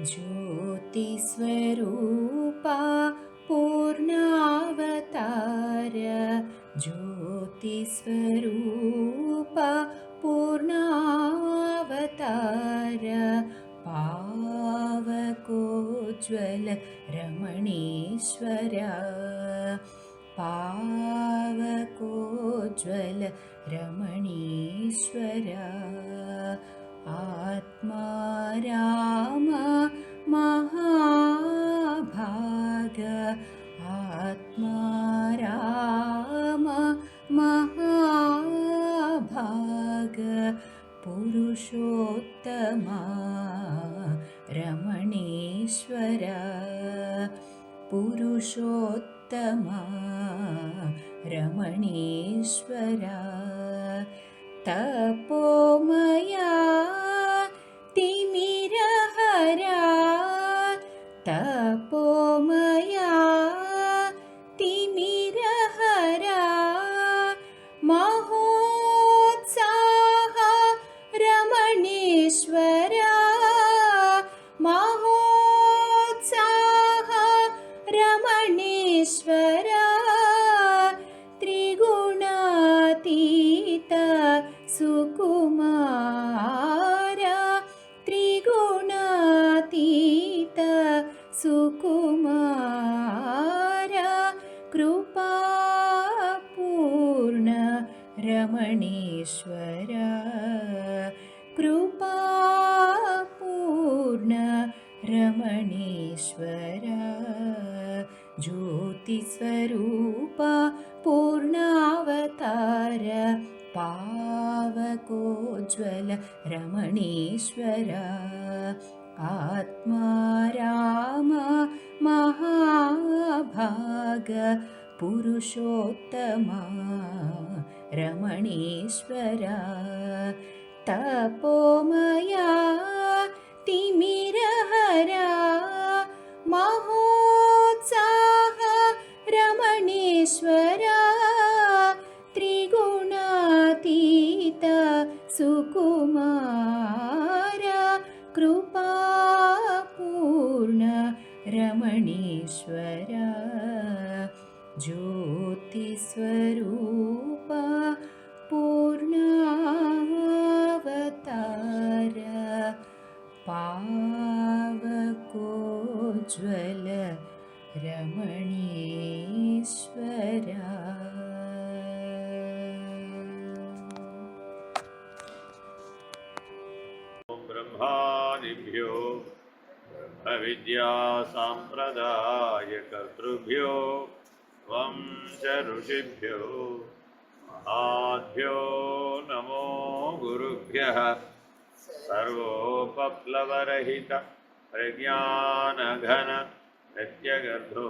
ज्योतिस्वरूपा पूर्णावतार ज्योतिस्वरूपा पूर्णावतार पावकोज्ज्वल रमणीश्वर पावकोज्ज्वल रमणीश्वर आत्मा राम महाभाग आत्मा राम महाभाग पुरुषोत्तमा रमणीश्वर पुरुषोत्तमा रमणीश्वर तपोमया तिमिरहरा तपोमया तिमिरहरा महोत्साह रमणीश्वरा महोत्साह रमणीश्वरा त्रिगुणातीत सुकुमार त्रिगुणातीत सुकुमार कृपापूर्ण रमणीश्वर कृपापूर्ण रमणीश्वर ज्योतिस्वरूपा पूर्णावतार पावकोज्ज्वल रमणीश्वर आत्मा राम महाभाग पुरुषोत्तमा रमणीश्वर तपोमया तिमिरहरा महोत्साह रमणीश्वर त्रिगुणातीत सुकुमार कृपापूर्ण रमणीश्वर ज्योतिस्वरूपा पूर्णावतार पावकोज्ज्वल रमणीश्वर ब्रह्मादिभ्यो ब्रह्मविद्यासाम्प्रदायकर्तृभ्यो वंश ऋषिभ्यो महाभ्यो नमो गुरुभ्यः सर्वोपप्लवरहित प्रज्ञानघन नित्यगर्भो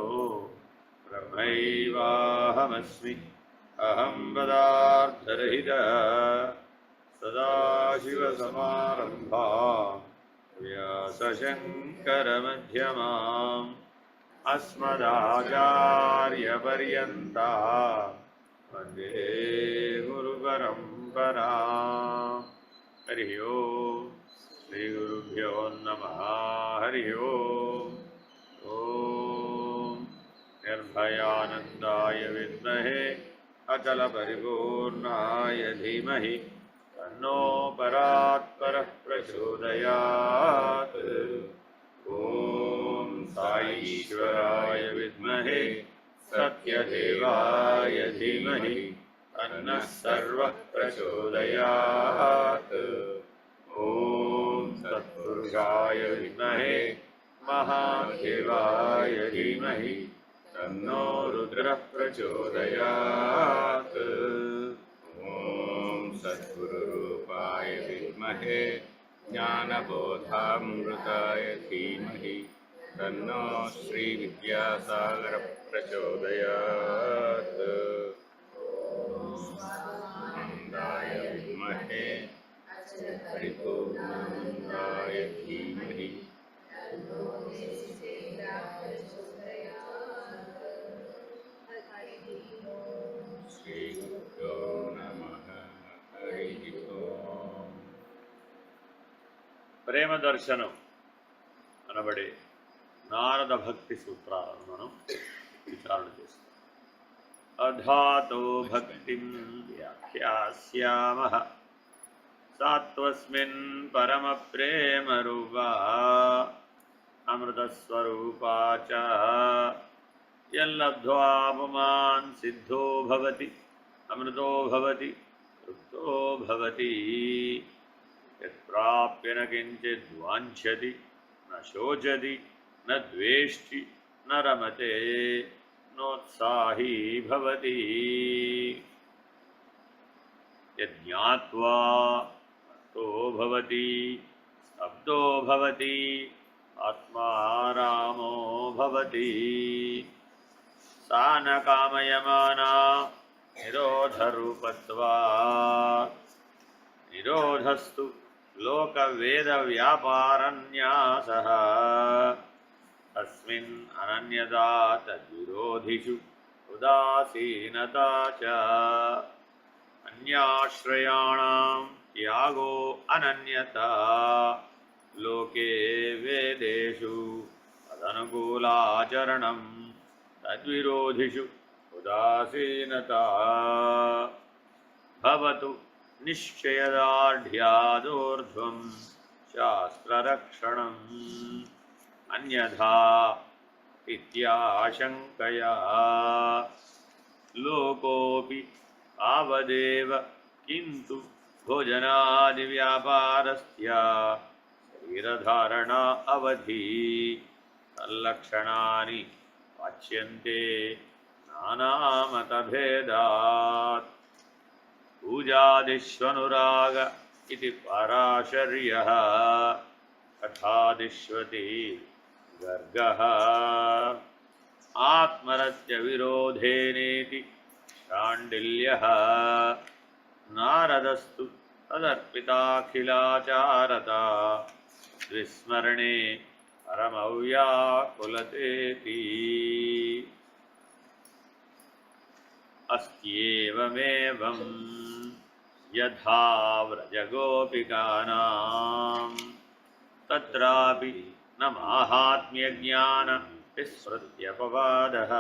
ब्रह्मैवाहमस्मि अहं पदार्थरहितः सदाशिवसमारम्भां व्यासशङ्करमध्यमाम् अस्मदाचार्यपर्यन्तां वन्दे गुरुपरम्पराम् हरिः ओम् श्रीगुरुभ्यो नमः हरिः ओम् ॐ निर्भयानन्दाय विद्महे अचलपरिपूर्णाय धीमहि तन्नो परात्परः प्रचोदयात् ॐ साईश्वराय विद्महे सत्यदेवाय धीमहि तन्नः सर्वः प्रचोदयात् ॐ सत्पुरुषाय विद्महे महादेवाय धीमहि तन्नो रुद्रः प्रचोदयात् ॐ सद्गुरुरूपाय विद्महे ज्ञानबोधामृताय धीमहि तन्नो श्रीविद्यासागरः प्रचोदयात् आनन्दाय विद्महे परिपूर्णानन्दाय धीमहि श्रीगुरुभ्यो नमः हरिः ओम्. ప్రేమ దర్శనం అనబడే నారద భక్తి సూత్రాలను మనం విచారణ చేస్తాం. అధాతో భక్తిం వ్యాఖ్యాస్యామః సాత్వస్మిన్ పరమ ప్రేమరూపా అమృతస్వరూపా చ యల్లబ్ధ్వా పుమాన్ సిద్ధో భవతి అమృతో భవతి తృప్తో భవతి యత్ప్రాప్య న కించిద్ వాంఛతి న శోచతి న ద్వేష్టి న రమతే నోత్సాహీ భవతి యజ్ఞాత్వా మత్తో భవతి స్తబ్దో భవతి ఆత్మారామో భవతి సా న కామయమానా నిరోధరూపత్వాత్ నిరోధస్తు లోకవేదవ్యాపారన్యాసః తస్మిన్ అనన్యతా తద్విరోధిషు ఉదాసీనతా చ అన్యాశ్రయాణాం త్యాగో అనన్యతా లోకే వేదేషు తదనుకూలాచరణం తద్విరోధిషు ఉదాసీనతా భవతు నిశ్చయదార్ఢ్యాదోర్ధ్వం శాస్త్రరక్షణం అన్యథా ఇత్యాశంకయా లోకోపి ఆవదేవ కింటు భోజనాది వ్యాపారస్య శరీరధారణా అవధి తల్లక్షణాని వాచ్యంతే నానామతభేదాత్ పూజాదిష్వనురాగ ఇది పరాశర్యః కథాదిష్వతి గర్గః ఆత్మరత్య విరోధేనేతి శాండిల్యః నారదస్తు తదర్పితాఖిలాచారత విస్మరణే పరమవ్యాకులతేతి అస్త్యేవమేవం యథా వ్రజగోపికానాం తత్రాపి న మాహాత్మ్యజ్ఞాన విస్మృత్యపవాదః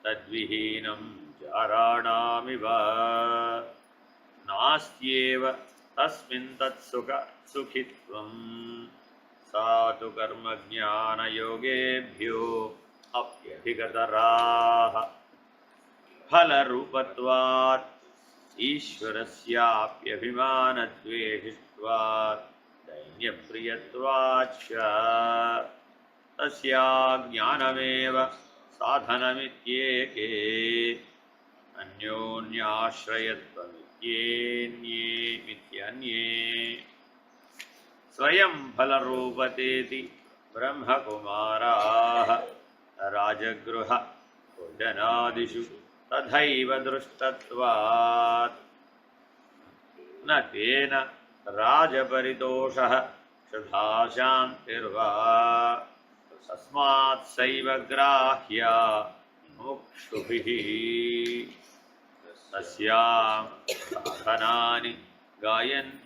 తద్విహీనం చారాణామివ నాస్త్యేవ తస్మిన్ తత్సుఖ సుఖిత్వం సా తు కర్మజ్ఞానయోగేభ్యో అప్యధిగతరాః ఫలరూపత్వాత్ ఈశ్వరస్యాప్యభిమానద్వేషిత్వాత్ దైన్యప్రియత్వాచ్చ తస్యా జ్ఞానమేవ సాధనమిత్యేకే అన్యోన్యాశ్రయత్వమిత్యేన్యే స్వయం ఫలరూపతేతి బ్రహ్మకుమారాః రాజగృహ భోజనాదిషు తథైవ దృష్టత్వాత్ న తేన రాజపరితోషః క్షుధాశాంతిర్వా తస్మాత్ సైవ గ్రాహ్యా ముముక్షుభిః తస్యాం సాధనాని గాయంత్యాచార్యాః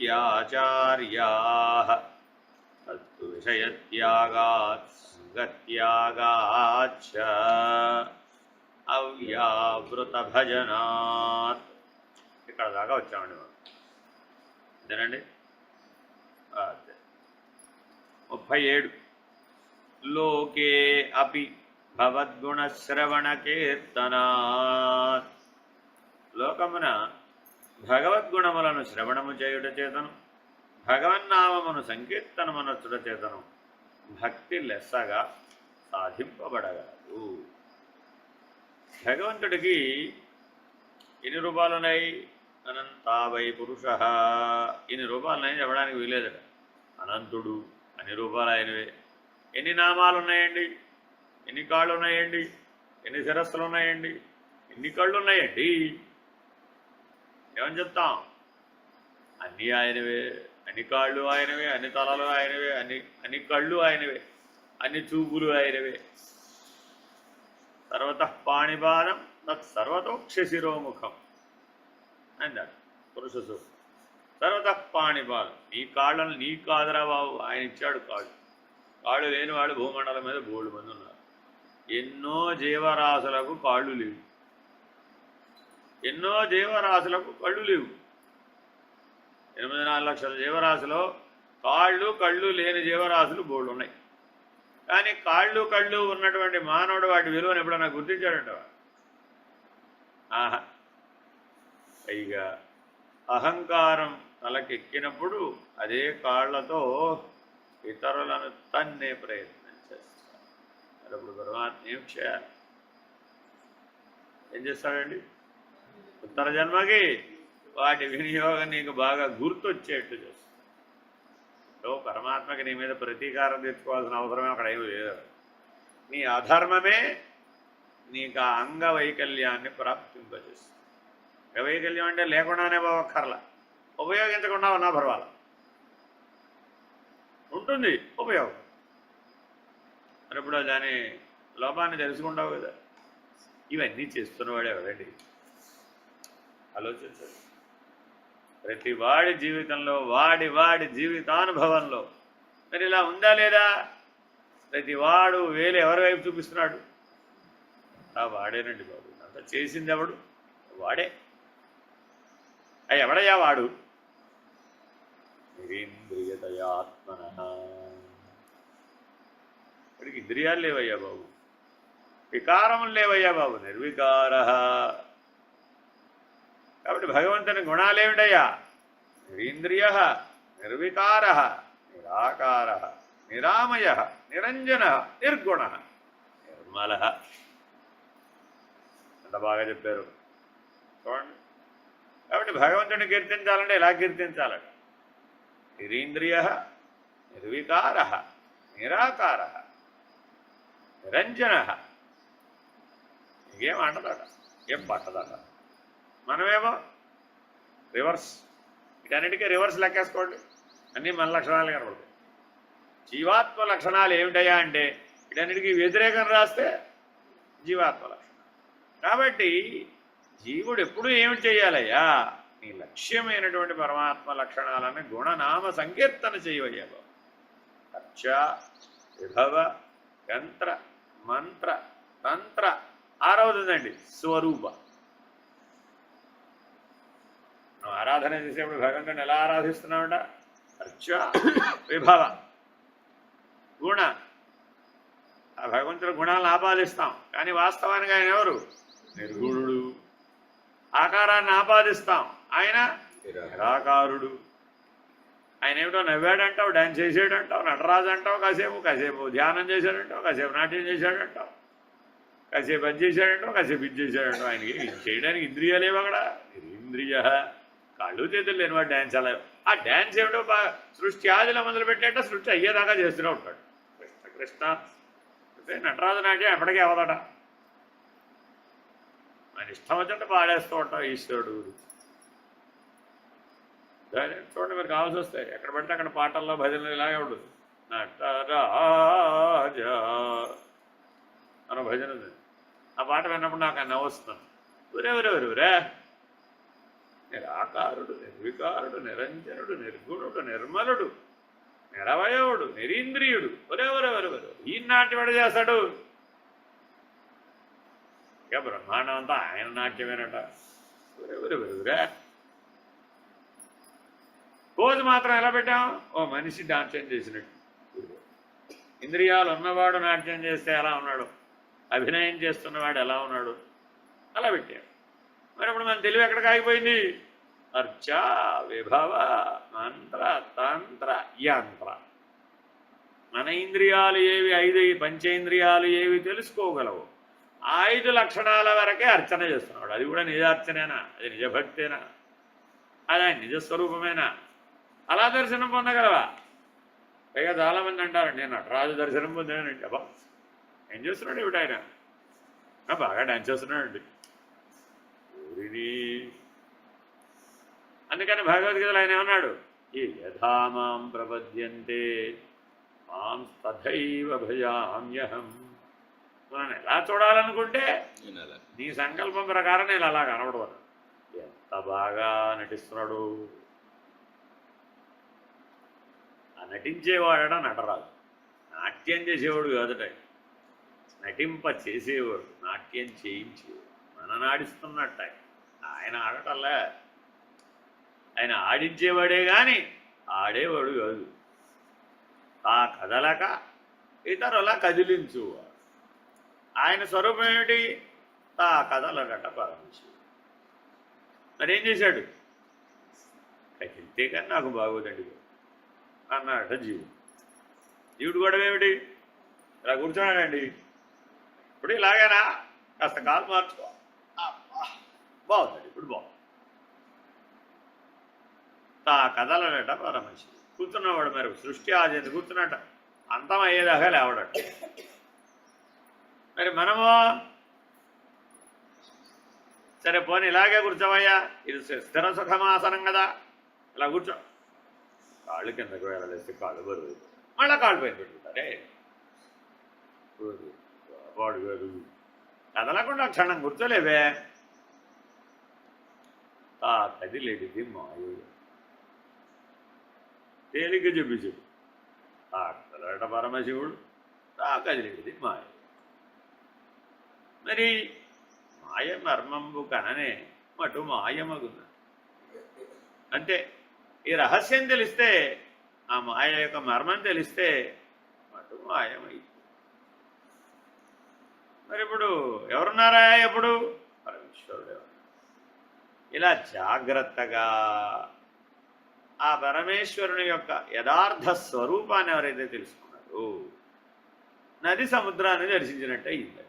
తత్తు విషయత్యాగాత్ సంగత్యాగాచ్చ అవ్యావృత భజనాత్. ఇక్కడ దాకా వచ్చామండి మనం. ఇదేనండి 37. లోకే అపి భవద్గుణశ్రవణకీర్తనాత్. లోకమున భగవద్గుణములను శ్రవణము చేయుట చేతను భగవన్నామమును సంకీర్తనమనొచ్చుట చేతను భక్తి లెస్సగా సాధింపబడగలదు. భగవంతుడికి ఎన్ని రూపాలున్నాయి? అనంతావై పురుష. ఇన్ని రూపాలున్నాయి చెప్పడానికి వీలేదట. అనంతుడు అన్ని రూపాలు ఆయనవే. ఎన్ని నామాలు ఉన్నాయండి? ఎన్ని కాళ్ళు ఉన్నాయండి? ఎన్ని శిరస్సులు ఉన్నాయండి? ఎన్ని కళ్ళు ఉన్నాయండి? ఏమని చెప్తాం? అన్నీ ఆయనవే. అన్ని కాళ్ళు ఆయనవే, అన్ని తలలు ఆయనవే, అన్ని కళ్ళు ఆయనవే, అన్ని చూపులు ఆయనవే. సర్వతః పాణిపాదం తత్ సర్వతోక్షశిరోముఖం అన్నాడు పురుష సూక్తం. సర్వతః పాణిపాదం. నీ కాళ్ళను నీ కాదురా బాబు, ఆయన ఇచ్చాడు కాళ్ళు. కాళ్ళు లేని వాళ్ళు భూమండలం మీద బోల్డు మంది ఉన్నారు. ఎన్నో జీవరాశులకు కాళ్ళు లేవు, ఎన్నో జీవరాశులకు కళ్ళు లేవు. 84 లక్షల జీవరాశిలో కళ్ళు లేని జీవరాశులు బోల్డు ఉన్నాయి. కానీ కళ్ళు ఉన్నటువంటి మానవుడు వాటి విలువను ఎప్పుడన్నా గుర్తించాడంట. ఆహా, పైగా అహంకారం తలకెక్కినప్పుడు అదే కాళ్లతో ఇతరులను తన్నే ప్రయత్నం చేస్తారు. మరి అప్పుడు పరమాత్మ ఏం చేయాలి? ఏం చేస్తాడండి? ఉత్తర జన్మకి వాటి వినియోగం నీకు బాగా గుర్తొచ్చేట్టు చేస్తాడు. పరమాత్మకి నీ మీద ప్రతీకారం తెచ్చుకోవాల్సిన అవసరమే అక్కడ ఏమి లేదు. నీ అధర్మమే నీకు ఆ అంగవైకల్యాన్ని ప్రాప్తింపజేస్తుంది. అంగవైకల్యం అంటే లేకుండానే పోవక్కర్లా, ఉపయోగించకుండా ఉన్నా పర్వాలా, ఉంటుంది ఉపయోగం. మరి ఇప్పుడు దాని లోపాన్ని తెలుసుకుంటావు కదా. ఇవన్నీ చేస్తున్నవాడు ఎవరండి? ఆలోచించండి. ప్రతి వాడి జీవితంలో వాడి జీవితానుభవంలో మరి ఇలా ఉందా లేదా? ప్రతి వాడు వేలు ఎవరి వైపు చూపిస్తున్నాడు? వాడేనండి బాబు. అంతా చేసింది ఎవడు? వాడే. ఎవడయ్యా వాడు? నిరీంద్రియతయాత్మన. వాడికి ఇంద్రియాలు లేవయ్యా బాబు, వికారములు లేవయ్యా బాబు, నిర్వికార. కాబట్టి భగవంతుని గుణాలేమిటయ్యా? నిరీంద్రియ, నిర్వికార, నిరాకార, నిరామయ, నిరంజన, నిర్గుణ, నిర్మల. అంత బాగా చెప్పారు చూడండి. కాబట్టి భగవంతుని కీర్తించాలంటే ఎలా కీర్తించాలంటే నిరీంద్రియ, నిర్వికార, నిరాకార, నిరంజన. ఇంకేం అంటదట, ఏం పట్టదట. మనమేమో రివర్స్. వీటన్నిటికీ రివర్స్ లెక్కేసుకోండి, అన్నీ మన లక్షణాలు కనబడతాయి. జీవాత్మ లక్షణాలు ఏమిటయ్యా అంటే వీటన్నిటికీ వ్యతిరేకం రాస్తే జీవాత్మ లక్షణం. కాబట్టి జీవుడు ఎప్పుడూ ఏమిటి చేయాలయ్యా? నీ లక్ష్యమైనటువంటి పరమాత్మ లక్షణాలని గుణనామ సంకీర్తన చేయవయ్యా బాబు. అర్చ, విభవ, యంత్ర, మంత్ర, తంత్ర. ఆరవదండి స్వరూప. మనం ఆరాధన చేసేప్పుడు భగవంతుని ఎలా ఆరాధిస్తున్నామంట? అర్చ, విభవ, గుణ. ఆ భగవంతుడి గుణాలను ఆపాదిస్తాం, కానీ వాస్తవానికి ఆయన ఎవరు? నిర్గుణుడు. ఆకారాన్ని ఆపాదిస్తాం, ఆయన నిరాకారుడు. ఆయన ఏమిటో నవ్వాడంటావు, డ్యాన్స్ చేసాడంటావు, నటరాజు అంటావు, కాసేపు ధ్యానం చేశాడంటావు, కాసేపు నాట్యం చేశాడంటావు, కాసేపు అది చేశాడంటావు, కాసేపు ఇది చేశాడంటావు. ఆయనకి చేయడానికి ఇంద్రియాలేవు అక్కడ. నిరీంద్రియ. కాళ్ళు చేతులు లేనివాడు డ్యాన్స్ అలా. ఆ డ్యాన్స్ ఏమిటో సృష్టి ఆదిలో మొదలు పెట్టేట సృష్టి అయ్యేదాకా చేస్తూనే ఉంటాడు. కృష్ణ నటరాజు నాట్యం ఎప్పటికీ అవదట. ఆయన ఇష్టం వచ్చినట్టు పాడేస్తూ ఉంటాం ఈశ్వరుడు గురించి. చూడండి, మీరు కావాల్సి వస్తాయి ఎక్కడ పడితే అక్కడ పాటల్లో భజనలు ఇలాగే ఉంటుంది. నటరాజ అన్న భజన ఉంది. ఆ పాట విన్నప్పుడు నాకు నవ్వు వస్తుంది. ఊరే నిరాకారుడు, నిర్వికారుడు, నిరంజనుడు, నిర్గుణుడు, నిర్మలుడు, నిరవయవుడు, నిరీంద్రియుడు. ఒరే ఈనాటి వాడు చేస్తాడు. ఇక బ్రహ్మాండం అంతా ఆయన నాట్యమేనట. ఒరే పోజు మాత్రం ఎలా పెట్టాం? ఓ మనిషి నాట్యం చేసినట్టు. ఇంద్రియాలు ఉన్నవాడు నాట్యం చేస్తే ఎలా ఉన్నాడు, అభినయం చేస్తున్నవాడు ఎలా ఉన్నాడు, అలా పెట్టాం. మరి ఇప్పుడు మన తెలివి ఎక్కడికి ఆగిపోయింది? అర్చ, విభవ, మంత్ర, తంత్ర, యంత్ర. మన ఇంద్రియాలు ఏవి, 5 పంచేంద్రియాలు ఏవి తెలుసుకోగలవు, 5 లక్షణాల వరకే అర్చన చేస్తున్నాడు. అది కూడా నిజార్చనేనా? అది నిజభక్తేనా? అది ఆయన నిజస్వరూపమేనా? అలా దర్శనం పొందగలవా? పైగా చాలామంది అంటారు, నేను నటరాజు దర్శనం పొందానండి. అబ్బా, ఏం చేస్తున్నాడు ఏమిటి ఆయన? బాగా డాన్స్ చేస్తున్నాడండి. అందుకని భగవద్గీతలో ఆయన ఏమన్నాడు? ఈ యథామాం ప్రపద్యంతే మాం తథైవ భజామ్యహం. మనం ఎలా చూడాలనుకుంటే నీ సంకల్పం ప్రకారం నేను అలా కనబడతాను. ఎంత బాగా నటిస్తున్నాడు. ఆ నటించేవాడ నటరాజు. నాట్యం చేసేవాడు కాదట, నటింప చేసేవాడు, నాట్యం చేయించేవాడు, మననాడిస్తున్నట్ట. ఆయన ఆడటల్లా, ఆయన ఆడించేవాడే కానీ ఆడేవాడు కాదు. ఆ కదలక ఇతరుల కదిలించువాడు. ఆయన స్వరూపం ఏమిటి? తా కదలడట పరమశివుడు. మరేం చేశాడు? కదిలితే కానీ నాకు బాగోదండి అన్నాడట జీవుడు. జీవుడు కూడా ఏమిటి? ఇలా కూర్చున్నాడండి, ఇప్పుడు ఇలాగేనా, కాస్త కాలు మార్చుకో, బాగుందండి, ఇప్పుడు బాగుంది. తా కదలడట పరమశివుడు. కూర్చున్నవాడు మరి సృష్టి ఆది కూర్చున్నట్ట అంతం అయ్యేదాకా లేవడట. మరి మనము సరే పోనీ ఇలాగే కూర్చోవయ్యా, ఇది స్థిర సుఖమాసనం కదా, ఇలా కూర్చో, కాళ్ళు కిందకు వెళ్ళలేస్తే కాళ్ళు బరువు, మళ్ళీ కాళ్ళు పైన పెట్టుకుంటారే వాడు గారు. కదలకుండా క్షణం కూర్చోలేవే. ఆ కదిలేడిది మాయు, తేలిక చెప్పు. ఆ కదలట పరమశివుడు, ఆ కదిలేడిది మాయ. మరి మాయ మర్మంబు కననే మటు మాయమగున. అంటే ఈ రహస్యం తెలిస్తే, ఆ మాయ యొక్క మర్మం తెలిస్తే మటు మాయమై. మరి ఇప్పుడు ఎవరున్నారా? ఎప్పుడు పరమేశ్వరుడు. ఇలా జాగ్రత్తగా ఆ పరమేశ్వరుని యొక్క యథార్థ స్వరూపాన్ని ఎవరైతే తెలుసుకున్నారో నది సముద్రాన్ని దర్శించినట్టే అయింది.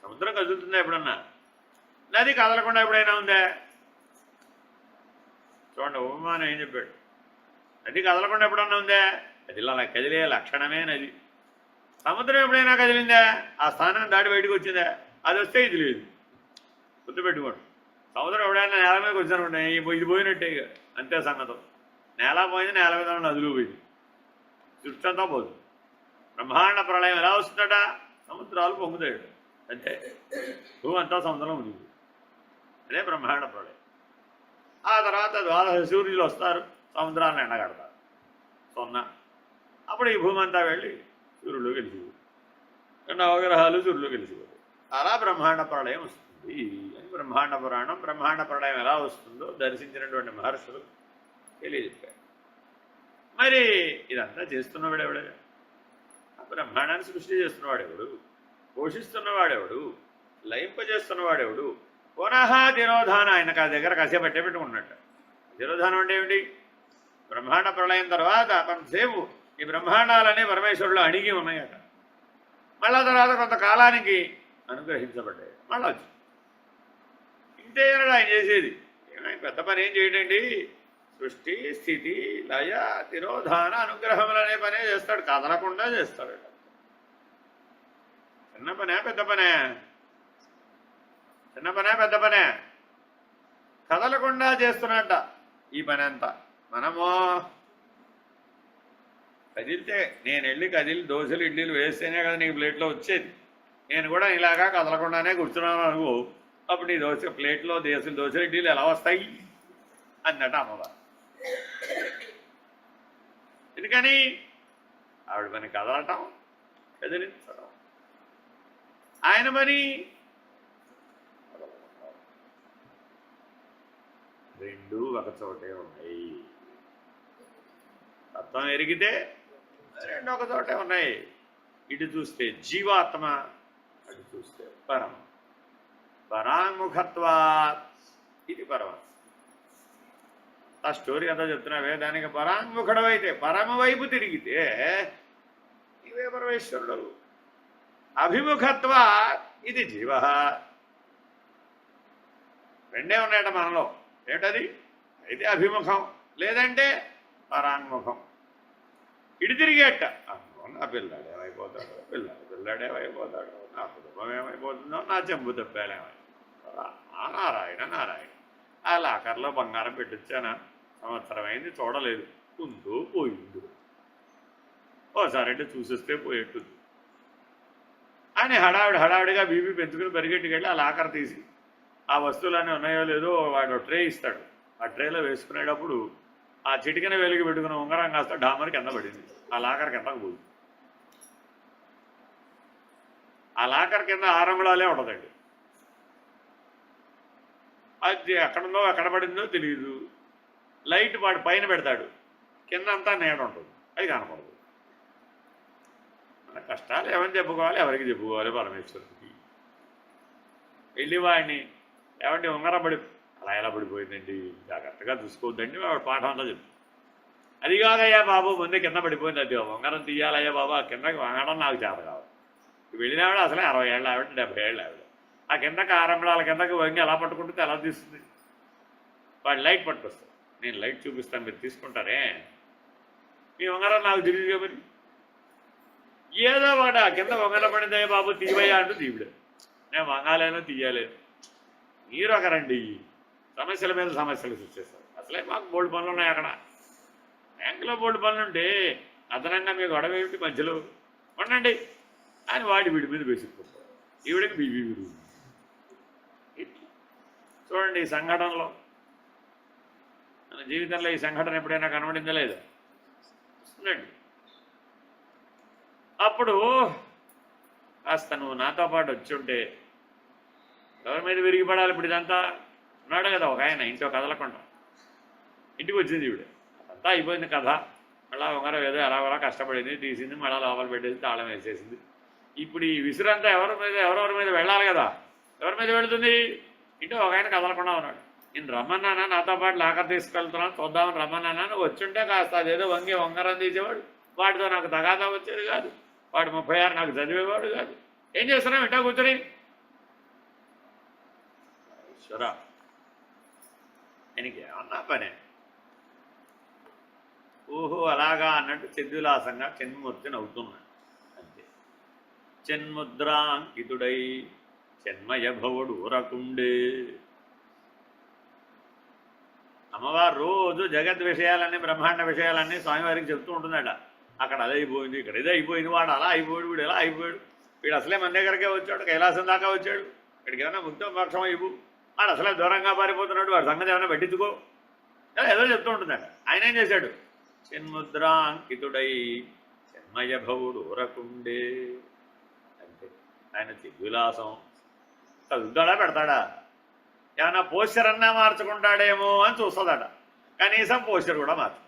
సముద్రం కదులుతుందా ఎప్పుడన్నా? నది కదలకుండా ఎప్పుడైనా ఉందా? చూడండి, ఉపమానం ఏం చెప్పాడు? నది కదలకుండా ఎప్పుడన్నా ఉందా? కదిలా కదిలే లక్షణమే నది. సముద్రం ఎప్పుడైనా కదిలిందా? ఆ స్థానాన్ని దాటి బయటకు వచ్చిందా? అది వస్తే ఇది లేదు, గుర్తుపెట్టుకోండి. సముద్రం ఎప్పుడైనా నేల మీదకి వచ్చానుకుంటే ఇది పోయినట్టే, అంతే సంగతం. నేల పోయింది, నేల మీద నదులు పోయింది, సృష్టి అంతా పోతుంది. బ్రహ్మాండ ప్రళయం ఎలా వస్తుందట? సముద్రాలు పొంగుతాడు, అంతే. భూమి అంతా సముద్రంలో ఉంది, అదే బ్రహ్మాండ ప్రళయం. ఆ తర్వాత ద్వాదశ సూర్యులు వస్తారు, సముద్రాలను ఎండగడతారు, సున్నా. అప్పుడు ఈ భూమి అంతా వెళ్ళి సూర్యుడు కలిసిపోతుంది, నవగ్రహాలు సూర్యుడు కలిసిపోతాయి. అలా బ్రహ్మాండ ప్రళయం వస్తుంది అని బ్రహ్మాండ పురాణం బ్రహ్మాండ ప్రళయం ఎలా వస్తుందో దర్శించినటువంటి మహర్షులు తెలియజెప్పారు. మరి ఇదంతా చేస్తున్నవాడెవడే? ఆ బ్రహ్మాండాన్ని సృష్టి చేస్తున్నవాడెవడు? పోషిస్తున్నవాడెవడు? లయింపజేస్తున్నవాడెవడు? పునః తిరోధాన. ఆయన దగ్గర కాసేపు అట్టే పెట్టుకున్నట్టు. తిరోధానం అంటే ఏమిటి? బ్రహ్మాండ ప్రళయం తర్వాత కొంతసేపు ఈ బ్రహ్మాండాలనే పరమేశ్వరులు అణిగి ఉన్నాయట. మళ్ళా తర్వాత కొంతకాలానికి అనుగ్రహించబడ్డాయి, మళ్ళా వచ్చి ఇంతే ఆయన చేసేది. ఏమైనా పెద్ద పని ఏం చేయడండి? సృష్టి, స్థితి, లయ, తిరోధాన, అనుగ్రహములు అనే పనే చేస్తాడు, కదలకుండా చేస్తాడు. చిన్న పనే పెద్ద పనే? చిన్న పనే పెద్ద పనే? కదలకుండా చేస్తున్నట్ట ఈ పని అంతా. మనము కదిలితే, నేను వెళ్ళి కదిలి దోశలు ఇడ్లీలు వేస్తేనే కదా నీకు ప్లేట్లో వచ్చేది. నేను కూడా ఇలాగా కదలకుండానే కూర్చున్నాను అనుకో, అప్పుడు నీ దోశ ప్లేట్లో దోశలు ఇడ్లీలు ఎలా వస్తాయి అందట అమ్మవారు. ఎందుకని? ఆవిడ పని కదలటం, కదిలించడం. ఆయన పని రెండు ఒక చోటే ఉన్నాయి. తత్వం ఎరిగితే రెండు ఒక చోటే ఉన్నాయి. ఇటు చూస్తే జీవాత్మ, అటు చూస్తే పరం. పరాంగుఖత్వా ఇది పరమాత్మ. ఆ స్టోరీ అంతా చెప్తున్నావే, దానికి పరాంగుఖుడవైతే పరమ వైపు తిరిగితే ఇవే పరమేశ్వరుడు. అభిముఖత్వ ఇది జీవ. రెండే ఉన్నాయట మనలో. ఏమిటది? అయితే అభిముఖం, లేదంటే పరాంగుఖం. ఇటు తిరిగేట నా పిల్లాడు ఏమైపోతాడు, పిల్లాడు ఏమైపోతాడు, నా కుటుంబం ఏమైపోతుందో, నా చెంబు తప్పాలేమైపోతుందో. నారాయణ నారాయణ. ఆ లాకర్లో బంగారం పెట్టించానా, సంవత్సరం అయింది చూడలేదు, ఉందో పోయిండు, ఓసారి అంటే చూసిస్తే పోయేట్టుంది అని హడావిడిగా బీపీ పెంచుకుని పరిగెట్టుకు వెళ్ళి ఆ లాకర్ తీసి ఆ వస్తువులన్నీ ఉన్నాయో లేదో వాడు ట్రే ఇస్తాడు. ఆ ట్రేలో వేసుకునేటప్పుడు ఆ చిటికెన వెలుగు పెట్టుకున్న ఉంగరం కాస్త డామర్ కింద పడింది. ఆ లాకర్ కిందకు పోయింది. ఆ లాకర్ కింద 6 అంగుళాలే ఉండదండి. అది ఎక్కడుందో ఎక్కడ పడిందో తెలియదు. లైట్ వాడు పైన పెడతాడు, కింద అంతా నీడ ఉంటుంది, అది కనపడదు. మన కష్టాలు ఎవరిని చెప్పుకోవాలి, ఎవరికి చెప్పుకోవాలి? పరమేశ్వరుడికి. వెళ్ళి వాడిని ఏమంటే ఉంగరం పడి అలా ఎలా పడిపోయిందండి, జాగ్రత్తగా చూసుకోవద్దండి, వాడు పాఠం అంతా చెప్పు. అది కాదయ్యా బాబు, ముందే కింద పడిపోయింది, అది ఉంగరం తీయాలయ్యా బాబు, ఆ కిందకి వంగడం నాకు చేత కావాలి. వెళ్ళినావిడ అసలే 60 ఏళ్ళ ఆవిడ, 70 ఏళ్ళ ఆవిడ. ఆ కిందకి 6 అంగుళాల కిందకి వంగి ఎలా పట్టుకుంటుంది, ఎలా తీస్తుంది? వాడు లైట్ పట్టుకొస్తాడు. నేను లైట్ చూపిస్తాను, మీరు తీసుకుంటారే, మీ ఉంగరం నాకు తెలియదు మరి. ఏదో వాడు ఆ కింద వంగరం పడిందయ్యా బాబు తీవయ్యా అంటూ తీవిడు. నేను వంగాలేను, తీయలేదు. మీరు ఒకరండి సమస్యల మీద సమస్యలు సృష్టిస్తారు. అసలే మాకు బోల్డ్ పనులు ఉన్నాయి అక్కడ. బ్యాంకులో బోల్డ్ పనులు ఉంటే అదనంగా మీకు గొడవ ఏమిటి మధ్యలో, ఉండండి అని వాడి వీడి మీద వేసుకుంటారు. ఈవిడికి బీబీ వీడు. చూడండి ఈ సంఘటనలో, మన జీవితంలో ఈ సంఘటన ఎప్పుడైనా కనబడిందా లేదా? వస్తుందండి. అప్పుడు కాస్త నువ్వు నాతో పాటు వచ్చి ఉంటే ఎవరి మీద విరిగిపడాలి? ఇప్పుడు ఇదంతా ఉన్నాడు కదా ఒక ఆయన, ఇంట్లో కదలకుండా ఇంటికి వచ్చింది ఈవిడ. అదంతా అయిపోయింది కథ. మళ్ళీ ఉంగరం ఏదో ఎలా కష్టపడింది, తీసింది, మళ్ళీ లోపల పెట్టేసి తాళం వేసేసింది. ఇప్పుడు ఈ విసురంతా ఎవరెవరి మీద వెళ్ళాలి కదా. ఎవరి మీద వెళుతుంది? ఇంట్లో ఒక ఆయన కదలకుండా ఉన్నాడు. నేను రమ్మన్నానా, నాతో పాటు లాకర్ తీసుకెళ్తున్నాను, చూద్దామని రమ్మన్నానా. వచ్చుంటే కాస్త అదేదో ఉంగరం తీసేవాడు, వాటితో నాకు తగాదా వచ్చేది కాదు, వాడు 36 నాకు చదివేవాడు కాదు. ఏం చేస్తున్నాం ఇంటా కూర్చొని? ఈశ్వరా, ఆయనకి ఏమన్నా పనే? ఓహో అలాగా అన్నట్టు చిద్విలాసంగా చిన్మూర్తి నవ్వుతున్నాడు అంతే. చిన్ముద్రాంకితుడై చిన్మయ భవుడు ఊరకుండే. అమ్మవారు రోజు జగత్ విషయాలన్నీ, బ్రహ్మాండ విషయాలన్నీ స్వామివారికి చెప్తూ ఉంటుందట. అక్కడ అదే అయిపోయింది, ఇక్కడ ఇదే అయిపోయింది, వాడు అలా అయిపోయాడు, వీడు ఎలా అయిపోయాడు, వీడు అసలే మన దగ్గరకే వచ్చాడు, కైలాసం దాకా వచ్చాడు, ఇక్కడికి ఏమైనా ముక్తం పక్షం అయిపో, వాడు అసలే దూరంగా పారిపోతున్నాడు, వాడు సంగతి ఏమైనా పట్టించుకో, ఏదో చెప్తూ ఉంటుందట. ఆయన ఏం చేశాడు? చిన్ముద్రాంకితుడై చిన్మయ భవుడు ఊరకుండే అంటే ఆయన చిద్విలాసం చదువుతాడా, పెడతాడా? ఏమన్నా పోస్టర్ అన్నా మార్చుకుంటాడేమో అని చూస్తుందట. కనీసం పోస్టర్ కూడా మార్చు.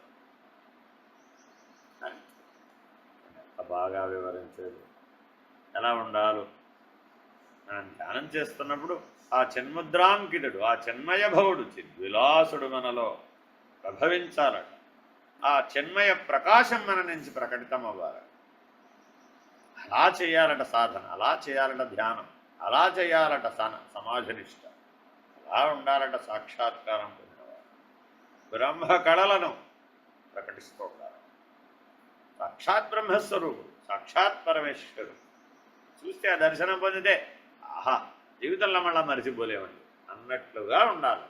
బాగా వివరించాడు ఎలా ఉండాలో. మనం ధ్యానం చేస్తున్నప్పుడు ఆ చిన్ముద్రాంకితుడు, ఆ చిన్మయ భవుడు, చిద్విలాసుడు మనలో ప్రభవించాలట. ఆ చిన్మయ ప్రకాశం మన నుంచి ప్రకటితం అవ్వాలి. అలా చేయాలట సాధన, అలా చేయాలట ధ్యానం, అలా చేయాలట సమాధినిష్ట, అలా ఉండాలట సాక్షాత్కారం పొందినవారు. బ్రహ్మ కళలను ప్రకటిస్తూ ఉండాలి. సాక్షాత్ బ్రహ్మస్వరూపుడు, సాక్షాత్ పరమేశ్వరుడు చూస్తే ఆ దర్శనం పొందితే ఆహా జీవితంలో మళ్ళా మరిచిపోలేమండి అన్నట్లుగా ఉండాలి.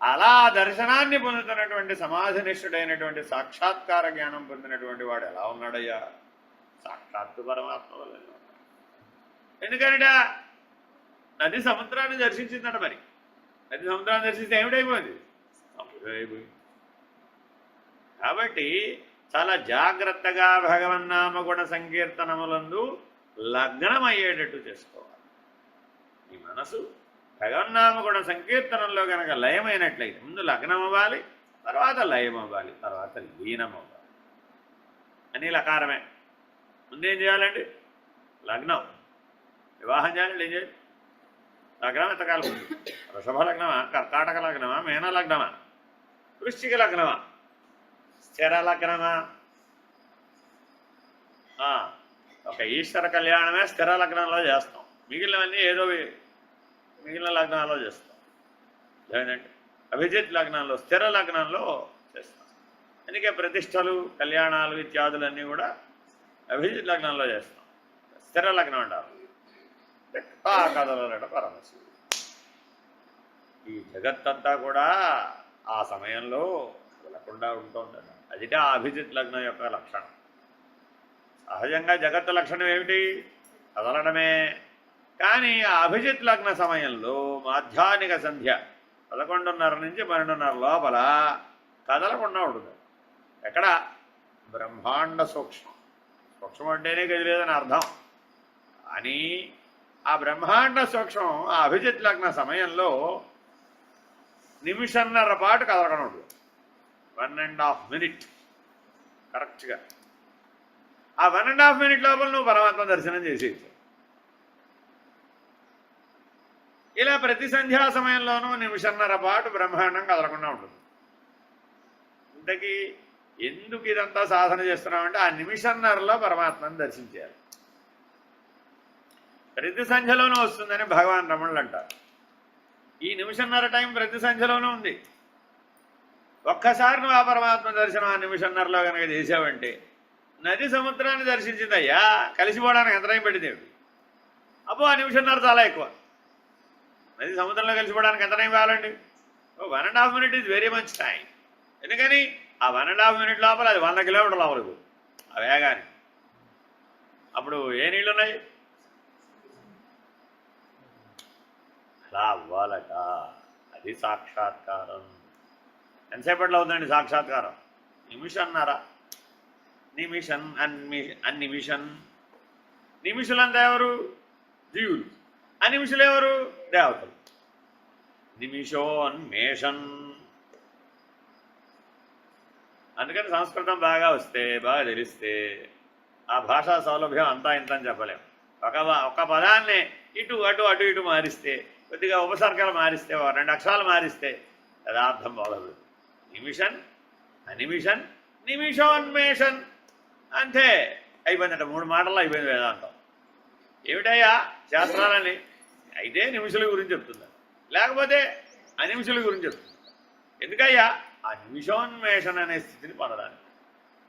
అలా దర్శనాన్ని పొందుతున్నటువంటి సమాధినిష్ఠుడైనటువంటి సాక్షాత్కార జ్ఞానం పొందినటువంటి వాడు ఎలా ఉన్నాడయ్యా? సాక్షాత్తు పరమాత్మ వల్ల ఉన్నాడు. ఎందుకంటే నది సముద్రాన్ని దర్శించిందట. మరి నది సముద్రాన్ని దర్శిస్తే ఏమిటైపోయింది? సముద్రం అయిపోయింది. కాబట్టి చాలా జాగ్రత్తగా భగవన్నామగుణ సంకీర్తనములందు లగ్నమయ్యేటట్టు చేసుకోవాలి. ఈ మనసు భగవన్నామగుణ సంకీర్తనంలో కనుక లయమైనట్లయితే, ముందు లగ్నం అవ్వాలి, తర్వాత లయం అవ్వాలి, తర్వాత లీనం అవ్వాలి. అని లకారమే. ముందేం చేయాలండి? లగ్నం. వివాహం చేయాలండి. ఏం చేయాలి? లగ్నం ఎంతకాలం ఉంది? వృషభ లగ్నమా, కర్కాటక లగ్నమా, మీన లగ్నమా, వృశ్చిక లగ్నమా, స్థిర లగ్నమా? ఒక ఈశ్వర కళ్యాణమే స్థిర లగ్నంలో చేస్తాం. మిగిలినవన్నీ ఏదో మిగిలిన లగ్నాల్లో చేస్తాం. లేదంటే అభిజిత్ లగ్నంలో, స్థిర లగ్నంలో చేస్తాం. అందుకే ప్రతిష్టలు, కళ్యాణాలు ఇత్యాదులన్నీ కూడా అభిజిత్ లగ్నంలో చేస్తాం. స్థిర లగ్నం అంటారు. కదలట పరమశివుడు. ఈ జగత్తంతా కూడా ఆ సమయంలో కదలకుండా ఉంటుందట. అదిటే ఆ అభిజిత్ లగ్నం యొక్క లక్షణం. సహజంగా జగత్తు లక్షణం ఏమిటి? కదలడమే. కానీ ఆ అభిజిత్ లగ్న సమయంలో మాధ్యాహ్నిక సంధ్య 11:30 నుంచి 12:30 లోపల కదలకుండా ఉంటుంది. ఎక్కడ? బ్రహ్మాండ సూక్ష్మం. సూక్ష్మం అంటేనే కదిలేదని అర్థం. అని ఆ బ్రహ్మాండ సూక్ష్మం ఆ అభిజిత్ లగ్న సమయంలో నిమిషన్నర పాటు కదలకుండా ఉంటుంది. 1.5 minute కరెక్ట్గా. ఆ 1.5 minute లోపల నువ్వు పరమాత్మ దర్శనం చేసేయచ్చు. ఇలా ప్రతి సంధ్యా సమయంలోనూ నిమిషన్నర పాటు బ్రహ్మాండం కదలకుండా ఉంటుంది. ఇంతకీ ఎందుకు ఇదంతా సాధన చేస్తున్నామంటే ఆ నిమిషన్నరలో పరమాత్మను దర్శించేయాలి. ప్రతి సంధ్యలోనూ వస్తుందని భగవాన్ రమణులు అంటారు. ఈ నిమిషన్నర టైం ప్రతి సంధ్యలోనూ ఉంది. ఒక్కసారి నువ్వు ఆ పరమాత్మ దర్శనం ఆ నిమిషన్నరలో కనుక చేసావంటే నది సముద్రాన్ని దర్శించిందయ్యా, కలిసిపోవడానికి ఎంత టైం పట్టింది? అబ్బో ఆ నిమిషన్నర చాలా ఎక్కువ. నది సముద్రంలో కలిసిపోవడానికి ఎంత టైం కావాలండి? 1.5 minute is very much time. ఎందుకని ఆ 1.5 minute లోపల అది 100 kilometers లోపలికి ఆ వేగాన్ని. అప్పుడు ఏ నీళ్ళు ఉన్నాయి? అలా అవ్వాలట. అది సాక్షాత్కారం. ఎంతసేపట్లో అవుతుందండి సాక్షాత్కారం? నిమిషన్నర. అన్నిమిషన్. నిమిషులంతా ఎవరు? జీవులు. అనిమిషులు ఎవరు? దేవతలు. నిమిషోన్మేషన్. అందుకని సంస్కృతం బాగా వస్తే, బాగా తెలిస్తే ఆ భాషా సౌలభ్యం అంతా ఇంత అని చెప్పలేం. ఒక పదాన్ని ఇటు అటు అటు ఇటు మారిస్తే, కొద్దిగా ఉపసర్గలు మారిస్తే, 2 అక్షరాలు మారిస్తే యథార్థం బాగదు. నిమిషన్, అనిమిషన్, నిమిషోన్మేషన్. అంతే, అయిపోయిందట. 3 మాటల్లో అయిపోయింది వేదాంతం. ఏమిటయ్యా శాస్త్రాలని? అయితే నిమిషుల గురించి చెప్తుందా, లేకపోతే అనిమిషుల గురించి చెప్తుంది. ఎందుకయ్యా? ఆ నిమిషోన్మేషణ అనే స్థితిని పొందడానికి.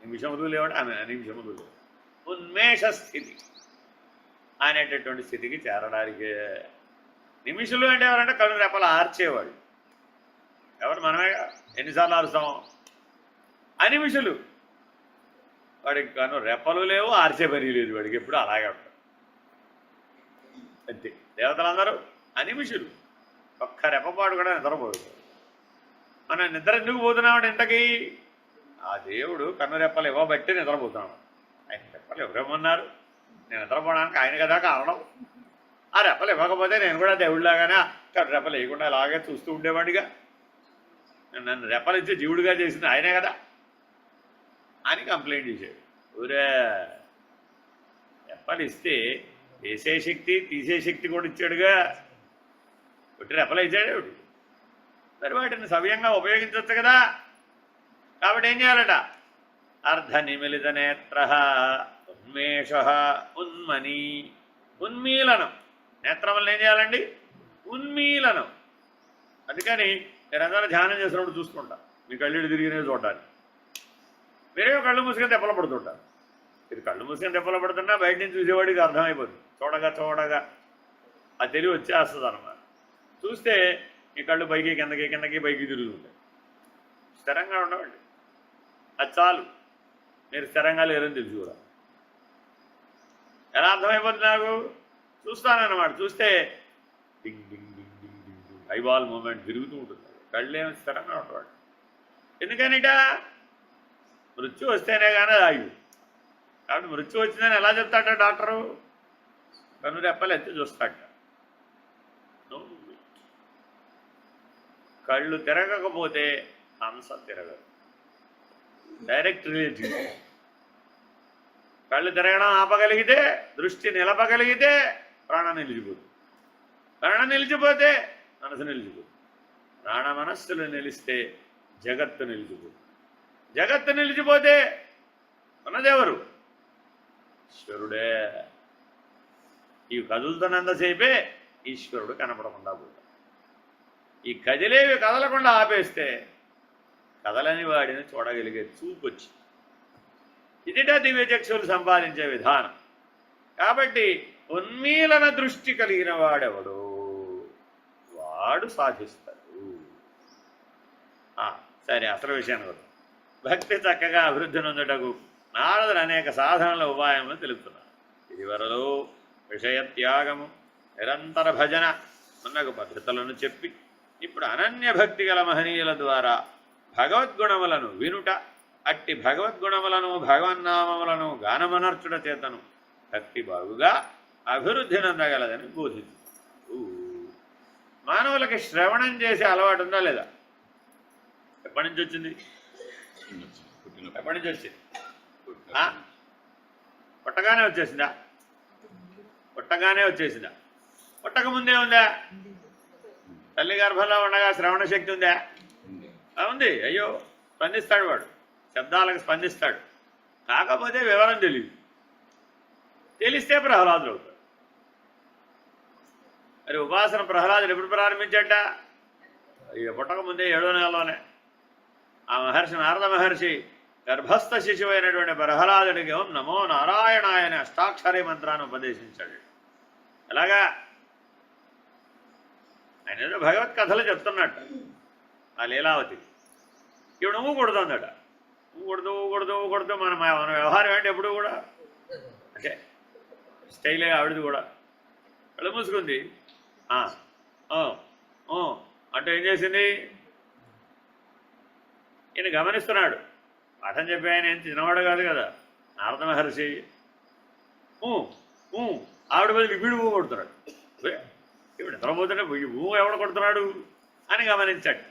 నిమిషములు లేవట, అనిమిషములు లేవు. ఉన్మేష స్థితి అనేటటువంటి స్థితికి చేరడానికి. నిమిషులు అంటే ఎవరంటే కళ్ళు రెప్పలు ఆర్చేవాడు. ఎవరు? మనమే. ఎన్నిసార్లు ఆరుస్తాం? అనిమిషులు వాడికి కను రెప్పలు లేవు, ఆర్చే పని లేదు వాడికి, ఎప్పుడు అలాగే ఉంటాడు అంతే. దేవతలందరూ అనిమిషులు. ఒక్క రెప్పపాటు కూడా నిద్రపోదు. మనం నిద్ర ఎందుకు పోతున్నామంటే ఇంతకీ ఆ దేవుడు కన్ను రెప్పలు ఇవ్వబట్టి నిద్రపోతున్నాడు. ఆయన రెప్పలు ఎవరేమన్నారు? నేను నిద్రపోవడానికి ఆయన కదా కారణం. ఆ రెప్పలు ఇవ్వకపోతే నేను కూడా దేవుడిలాగానే కన్ను రెప్పలు వేయకుండా అలాగే చూస్తూ ఉండేవాడిగా. నన్ను రెప్పలు ఇచ్చే జీవుడిగా చేసింది ఆయనే కదా అని కంప్లైంట్ చేశాడు. ఊరే రెప్పలు ఇస్తే వేసే శక్తి తీసే శక్తి కూడా ఇచ్చాడుగా. ఒట్టి రెప్పలు ఇచ్చాడు. మరి వాటిని సవ్యంగా ఉపయోగించవచ్చు కదా. కాబట్టి ఏం చేయాలట? అర్ధ నిమిలిత నేత్ర ఉన్మేష ఉన్మని. ఉన్మీలనం. నేత్రం వల్ల ఏం చేయాలండి? ఉన్మీలనం. అందుకని మీరందరూ ధ్యానం చేసినప్పుడు చూసుకుంటా, మీ కళ్ళు తిరిగినవి చూడటానికి. మీరేమో కళ్ళు మూసుకొని దెబ్బలు పడుతుంటారు. ఇది కళ్ళు మూసుకొని దెబ్బలు పడుతున్నా బయట నుంచి చూసేవాడికి అర్థమైపోతుంది. చూడగా చూడగా ఆ తెలివి వచ్చేస్తుంది అన్నమాట. చూస్తే మీ కళ్ళు పైకి కిందకి కిందకి పైకి తిరుగుతుంటాయి. స్థిరంగా ఉండవండి. అది చాలు. మీరు స్థిరంగా లేరని తెలుసు కూడా. ఎలా అర్థమైపోతుంది నాకు? చూస్తానన్నమాట. చూస్తే డింగ్ డింగ్ డింగ్ డింగ్ డింగ్ డింగ్ ఐబాల్ మూమెంట్ తిరుగుతూ ఉంటుంది. కళ్ళు ఏమి స్థిరంగా ఉండవాడు. ఎందుకనిట? మృత్యు వస్తేనే కానీ అది ఆగి. కాబట్టి మృత్యు వచ్చిందని ఎలా చెప్తాడ డాక్టరు? కన్ను రెప్పలు ఎత్తి చూస్తాడ. కళ్ళు తిరగకపోతే హంస తిరగదు. Direct relative. కళ్ళు తిరగడం ఆపగలిగితే, దృష్టి నిలపగలిగితే ప్రాణం నిలిచిపోతుంది. ప్రాణం నిలిచిపోతే మనసు నిలిచిపోతుంది. ప్రాణ మనస్సులు నిలిస్తే జగత్తు నిలిచిపోతుంది. జగత్తు నిలిచిపోతే ఉన్నదెవరు? ఈశ్వరుడే. ఇవి కదులుతున్నంతసేపే ఈశ్వరుడు కనపడకుండా పోతాడు. ఈ కదిలేవి కదలకుండా ఆపేస్తే కదలని వాడిని చూడగలిగే చూపు వచ్చి ఇదిట దివ్యచక్షులు సంపాదించే విధానం. కాబట్టి ఉన్మీలన దృష్టి కలిగిన వాడెవడు వాడు సాధిస్తాడు. సరే, అసలు విషయాన్ని వద్దాం. భక్తి చక్కగా అభివృద్ధి నొందుటకు నారదుడు అనేక సాధనల ఉపాయములు తెలుపుతున్నారు. ఇదివరలో విషయత్యాగము, నిరంతర భజన మున్నగు పద్ధతులను చెప్పి ఇప్పుడు అనన్య భక్తి గల మహనీయుల ద్వారా భగవద్గుణములను వినుట, అట్టి భగవద్గుణములను భగవన్నామములను గానమనర్చుట చేతను భక్తి బాగుగా అభివృద్ధి నందగలదని బోధించు. మానవులకి శ్రవణం చేసే అలవాటు ఉందా లేదా? ఎప్పటి నుంచి వచ్చింది? ఎప్పటి నుంచి వచ్చింది? పుట్టగానే వచ్చేసిందా? పుట్టగానే వచ్చేసిందా? పుట్టక ముందే ఉందా? తల్లి గర్భంలో ఉండగా శ్రవణ శక్తి ఉందా? ఉంది. అయ్యో, స్పందిస్తాడు వాడు, శబ్దాలకు స్పందిస్తాడు. కాకపోతే వివరం తెలియదు. తెలిస్తే ప్రహ్లాదుడు అవుతాడు. మరి ఉపాసన ప్రహ్లాదుడు ఎప్పుడు ప్రారంభించాట? పుట్టక ముందే 7వ నెలలోనే ఆ మహర్షి, నారద మహర్షి గర్భస్థ శిశువు అయినటువంటి ప్రహ్లాదుడికి ఓం నమో నారాయణాయ అనే అష్టాక్షరీ మంత్రాన్ని ఉపదేశించాడు. ఎలాగా? ఆయన ఏదో భగవత్ కథలు చెప్తున్నట్ట ఆ లీలావతి. ఇప్పుడు నువ్వు కొడుతుందట. నువ్వు కొడుతూ మన వ్యవహారం ఏంటి ఎప్పుడు కూడా అంటే స్టైలే ఆవిడది కూడా. కళ్ళు మూసుకుంది. అంటే ఏం చేసింది? ఈయన గమనిస్తున్నాడు. పాఠం చెప్పి ఆయన ఏం చిన్నవాడు కాదు కదా, నారద మహర్షి. ఆవిడ బదులు వీడు ఊ కొడుతున్నాడు. ఇప్పుడు నిద్రపోతుంటే ఊ ఎవడు కొడుతున్నాడు అని గమనించట.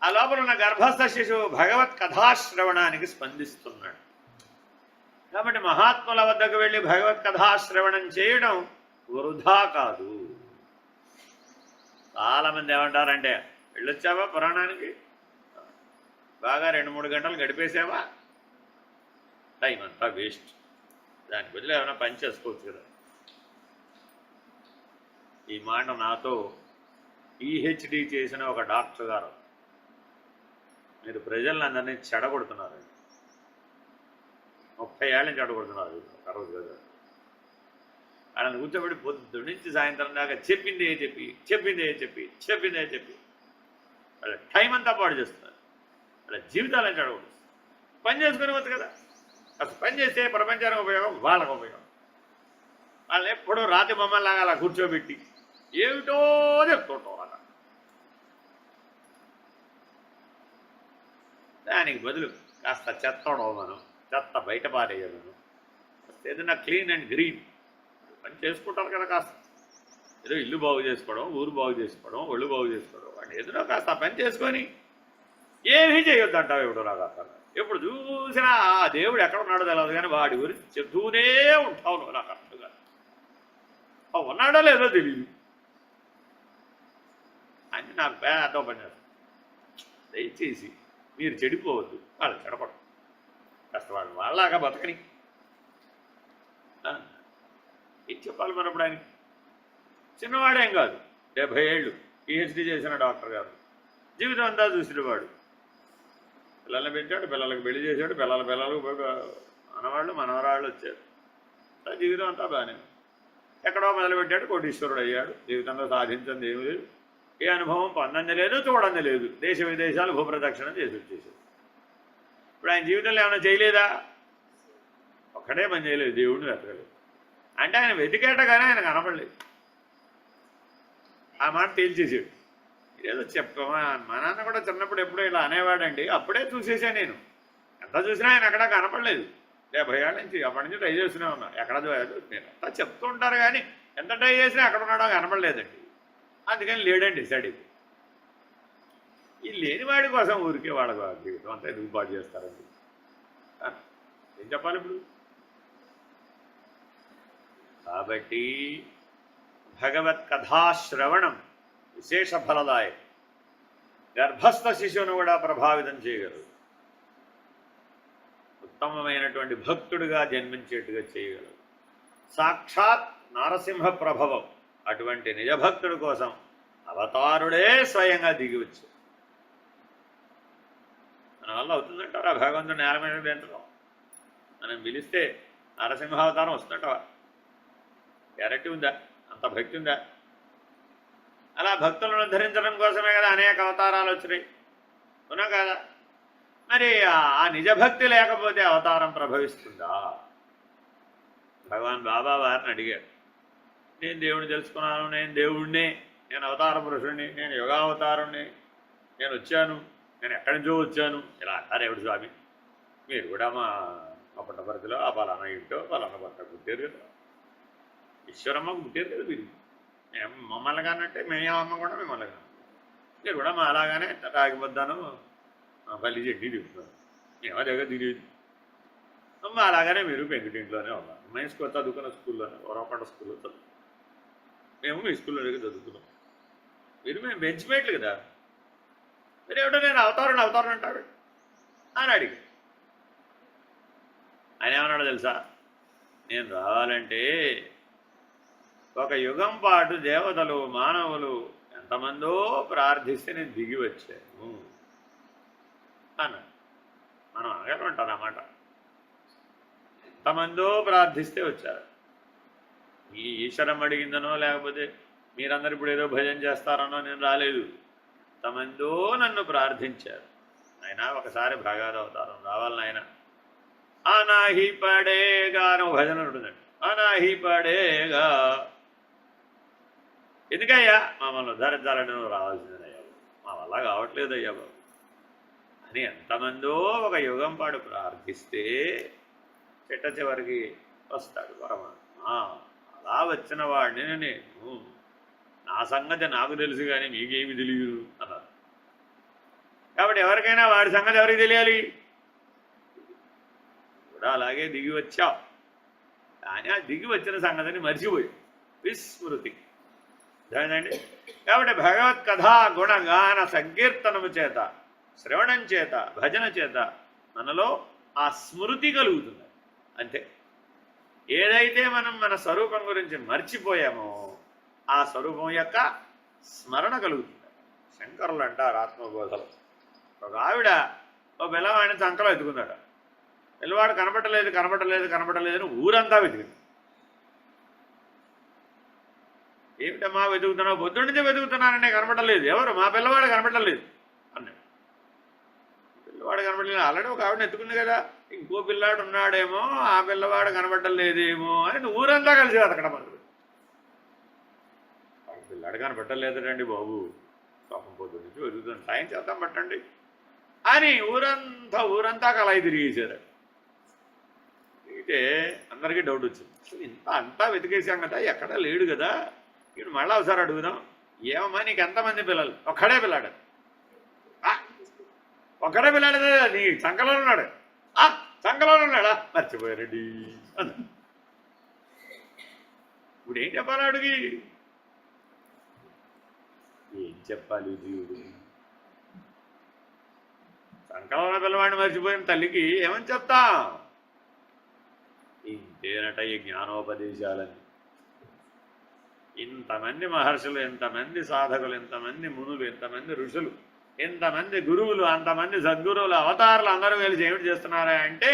ఆ లోపల ఉన్న గర్భస్థ శిశువు భగవత్ కథాశ్రవణానికి స్పందిస్తున్నాడు. కాబట్టి మహాత్ముల వద్దకు వెళ్ళి భగవత్ కథాశ్రవణం చేయడం వృధా కాదు. చాలామంది ఏమంటారంటే, వెళ్ళొచ్చావా పురాణానికి, బాగా 2-3 గంటలు గడిపేసావా, టైం అంతా వేస్ట్, దాని బదులు ఏమైనా పని చేసుకోవచ్చు కదా. ఈ మాట నాతో పిహెచ్డి చేసిన ఒక డాక్టర్ గారు, మీరు ప్రజలందరినీ చెడగొడుతున్నారు, 30 ఏళ్ళని చెడగొడుతున్నారు, 60 గజాలు ఆయన కూర్చోబెట్టి పొద్దు నుంచి సాయంత్రం దాకా చెప్పిందే చెప్పి వాళ్ళ టైం అంతా పాడు చేస్తున్నారు, వాళ్ళ జీవితాలను చెడగొడుతున్నారు. పని చేసుకుని వచ్చు కదా, అసలు పని చేస్తే ప్రపంచానికి ఉపయోగం, వాళ్ళకు ఉపయోగం. వాళ్ళని ఎప్పుడూ రాతి బొమ్మల్లాగా అలా కూర్చోబెట్టి ఏమిటో చెప్తుంటాం అలా. దానికి బదులు కాస్త చెత్త మనం చెత్త బయట పారేయలను, ఏదైనా క్లీన్ అండ్ గ్రీన్ పని చేసుకుంటారు కదా. కాస్త ఏదో ఇల్లు బాగు చేసుకోవడం, ఊరు బాగు చేసుకోవడం, ఒళ్ళు బాగు చేసుకోవడం, వాడిని ఏదో కాస్త పని చేసుకొని ఏమీ చేయొద్దు అంటావు. ఇప్పుడు నాకు అర్థం, ఎప్పుడు చూసినా ఆ దేవుడు ఎక్కడ ఉన్నాడో తెలియదు కానీ వాడి గురించి చెప్తూనే ఉంటావు నువ్వు. నాకు అర్థం కాదు, ఉన్నాడో లేదో తెలియదు అని నాకు పెద్ద పని చేస్తాను. దయచేసి మీరు చెడిపోవద్దు, వాళ్ళు చెడపడం, కాస్త వాళ్ళు వాళ్ళలాగా బతకని ఏం చెప్పాలి మనప్పుడు. ఆయన చిన్నవాడేం కాదు, 70 ఏళ్ళు పిహెచ్డి చేసిన డాక్టర్ గారు, జీవితం అంతా చూసినవాడు. పిల్లల్ని పెంచాడు, పిల్లలకు పెళ్లి చేశాడు, పిల్లలకు మనవాళ్ళు మనవరాళ్ళు వచ్చారు, జీవితం అంతా బాగానే. ఎక్కడో మొదలుపెట్టాడు, కోటీశ్వరుడు అయ్యాడు. జీవితంలో సాధించింది ఏమీ లేదు, ఏ అనుభవం పొందంది లేదు, చూడంది లేదు. దేశ విదేశాలు భూప్రదక్షిణ చేసి వచ్చేసాడు. ఇప్పుడు ఆయన జీవితంలో ఏమైనా చేయలేదా? ఒక్కడే పని చేయలేదు, దేవుడిని వెతకలేదు. అంటే ఆయన వెతికేట కానీ ఆయన కనపడలేదు. ఆ మాట తేల్చేసాడు. ఏదో చెప్పమా, మా నాన్న కూడా చిన్నప్పుడు ఎప్పుడో ఇలా అనేవాడండి, అప్పుడే చూసేసాను నేను. ఎంత చూసినా ఆయన అక్కడ కనపడలేదు. 70 ఏళ్ళ నుంచి అప్పటి నుంచి ట్రై చేస్తూనే ఉన్నా, ఎక్కడ నేను అంతా చెప్తూ ఉంటారు కానీ ఎంత ట్రై చేసినా ఎక్కడ ఉన్నాడో కనపడలేదండి. అందుకని లేడండి డిసైడ్ అయిపోయి. ఈ లేనివాడి కోసం ఊరికే వాళ్ళ జీవితం అంతా దిగుబాటు చేస్తారండి. ఏం చెప్పాలి ఇప్పుడు? కాబట్టి భగవత్ కథాశ్రవణం విశేష ఫలదాయకం. గర్భస్థ శిశువును కూడా ప్రభావితం చేయగలరు, ఉత్తమమైనటువంటి భక్తుడిగా జన్మించేట్టుగా చేయగలరు. సాక్షాత్ నారసింహ ప్రభావం. అటువంటి నిజభక్తుడి కోసం అవతారుడే స్వయంగా దిగివచ్చు. మన వల్ల అవుతుందంటారా భగవంతుడు నేల మీద పెంచడం? మనం పిలిస్తే నరసింహావతారం వస్తుందంటావా? గ్యారెంటీ ఉందా? అంత భక్తి ఉందా? అలా భక్తులను ధరించడం కోసమే కదా అనేక అవతారాలు వచ్చినాయి, అవునా కదా? మరి ఆ నిజభక్తి లేకపోతే అవతారం ప్రభవిస్తుందా? భగవాన్ బాబా వారిని అడిగాడు, నేను దేవుడిని తెలుసుకున్నాను, నేను దేవుడిని, నేను అవతార పురుషుడిని, నేను యోగావతారుణ్ణి, నేను వచ్చాను, నేను ఎక్కడి నుంచో వచ్చాను ఇలా అంటారు ఎవడు స్వామి. మీరు కూడా మా పుట్టపర్తిలో ఆ పలానా ఇంటో పలానా భర్త పుట్టారు కదా, ఈశ్వరమ్మకు పుట్టారు కదా మీరు. మేము మమ్మల్ని కానంటే మేమమ్మ కూడా మిమ్మల్ని కాను. మీరు కూడా మా అలాగానే రాగిపోద్దాను పల్లి చెడ్డీ తింటున్నాను, మేమో దగ్గర తిరిగి మా అలాగానే మీరు పెంకుటింట్లోనే ఉన్నారు. మేము చదువుకున్న స్కూల్లోనే వరపంట స్కూల్లో చదువు, మేము మీ స్కూల్లో దగ్గర చదువుకున్నాం. మీరు మేము బెంచ్మేట్లు కదా. మీరు ఏమిటో నేను అవుతారని అంటాడు అని అడిగి ఆయన ఏమన్నాడు తెలుసా, నేను రావాలంటే ఒక యుగం పాటు దేవతలు మానవులు ఎంతమందో ప్రార్థిస్తే నేను దిగి వచ్చాను అన్నాడు. మనం అనగలం అంటారు అన్నమాట. ఎంతమందో ప్రార్థిస్తే వచ్చారు. ఈ ఈశ్వరం అడిగిందనో లేకపోతే మీరందరూ ఇప్పుడు ఏదో భజన చేస్తారనో నేను రాలేదు. ఎంతమందో నన్ను ప్రార్థించారు. అయినా ఒకసారి భగవద్ అవతారం రావాలని ఆయన అనాహి పడేగా అని ఒక భజన ఉంటుందండి. అనాహి పడేగా, ఎందుకయ్యా మమ్మల్ని ఉద్ధరించాలని నువ్వు రావాల్సిందయ్యా, మా వల్ల కావట్లేదు అయ్యా బాబు అని ఎంతమందో ఒక యుగం పాటు ప్రార్థిస్తే చిట్ట చివరికి వస్తాడు పరమాత్మ. అలా వచ్చిన వాడిని నేను, నా సంగతి నాకు తెలుసు కానీ మీకేమి తెలియదు అన్నారు. కాబట్టి ఎవరికైనా వాడి సంగతి ఎవరికి తెలియాలి? కూడా అలాగే దిగి వచ్చావు, కానీ ఆ దిగి వచ్చిన సంగతిని మర్చిపోయి విస్మృతి అర్థమైందండి. కాబట్టి భగవత్ కథా గుణగాన సంకీర్తనము చేత, శ్రవణం చేత, భజన చేత మనలో ఆ స్మృతి కలుగుతుంది. అంతే. ఏదైతే మనం మన స్వరూపం గురించి మర్చిపోయామో ఆ స్వరూపం యొక్క స్మరణ కలుగుతుంది. శంకరులు అంటారు ఆత్మబోధలు, ఒక ఆవిడ ఓ పిల్లవాడిని చంకలో ఎత్తుకున్నాడు. పిల్లవాడు కనపడలేదని ఊరంతా వెతికింది. ఏమిటమ్మా వెతుకుతున్నావు? పొద్దున్న నుంచే వెతుకుతున్నానని కనపడలేదు. ఎవరు? మా పిల్లవాడు కనపడలేదు అన్నాడు. పిల్లవాడు కనపడలేదు, ఆల్రెడీ ఒక ఆవిడని ఎత్తుకుంది కదా, ఇంకో పిల్లాడు ఉన్నాడేమో, ఆ పిల్లవాడు కనపడలేదేమో అని ఊరంతా కలిసి అక్కడ మనకు పిల్లాడు కనపడలేదండి బాబు, పాపం పొద్దున్న నుంచి వెతుకుతాను, సాయం చేద్దాం పట్టండి అని ఊరంతా కలాయి తిరిగేశారు. అయితే అందరికీ డౌట్ వచ్చింది, అసలు అంతా వెతికేసాం కదా, ఎక్కడా లేడు కదా, ఇప్పుడు మళ్ళీ ఒకసారి అడుగుదాం, ఏమమ్మా నీకు ఎంతమంది పిల్లలు? ఒక్కడే పిల్లాడు. ఒక్కడే పిల్లాడు, నీ సంకలో ఉన్నాడు. సంకలో ఉన్నాడా? మర్చిపోయారండి అన్న. ఇప్పుడు ఏం చెప్పాలి అడిగి? ఏం చెప్పాలి దేవుడు? సంకలన పిల్లవాడిని మర్చిపోయిన తల్లికి ఏమని చెప్తా? ఇంతేనట ఈ జ్ఞానోపదేశాలని. ఇంతమంది మహర్షులు, ఇంతమంది సాధకులు, ఇంతమంది మునులు, ఇంతమంది ఋషులు, ఇంతమంది గురువులు, అంతమంది సద్గురువులు, అవతారులు అందరూ కలిసి ఏమిటి చేస్తున్నారా అంటే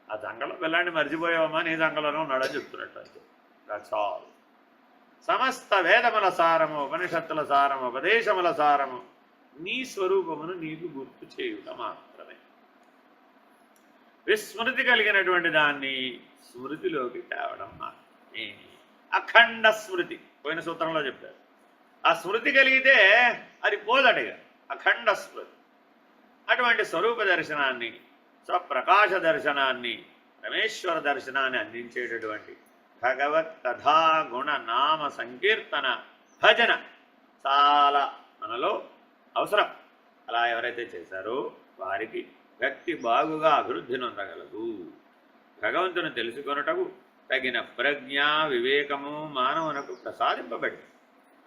ఆ సంకలం పిల్లాడిని మర్చిపోయావమ్మా, నీ సంకలంలో ఉన్నాడని చెప్తున్నట్టు. That's all. సమస్త వేదముల సారము, ఉపనిషత్తుల సారము, ఉపదేశముల సారము నీ స్వరూపమును నీకు గుర్తు చేయుట మాత్రమే. విస్మృతి కలిగినటువంటి దాన్ని స్మృతిలోకి తేవడం మాత్రమే. అఖండ స్మృతి పోయిన సూత్రంలో చెప్పారు. ఆ స్మృతి కలిగితే అది పోదడిగా అఖండ స్మృతి. అటువంటి స్వరూప దర్శనాన్ని, స్వప్రకాశ దర్శనాన్ని, రమేశ్వర దర్శనాన్ని అందించేటటువంటి భగవత్ కథా గుణ నామ సంకీర్తన భజన చాలా మనలో అవసరం. అలా ఎవరైతే చేశారో వారికి భక్తి బాగుగా అభివృద్ధి నొందగలదు. భగవంతుని తెలుసుకొనుటకు తగిన ప్రజ్ఞ, వివేకము మానవునకు ప్రసాదింపబడింది.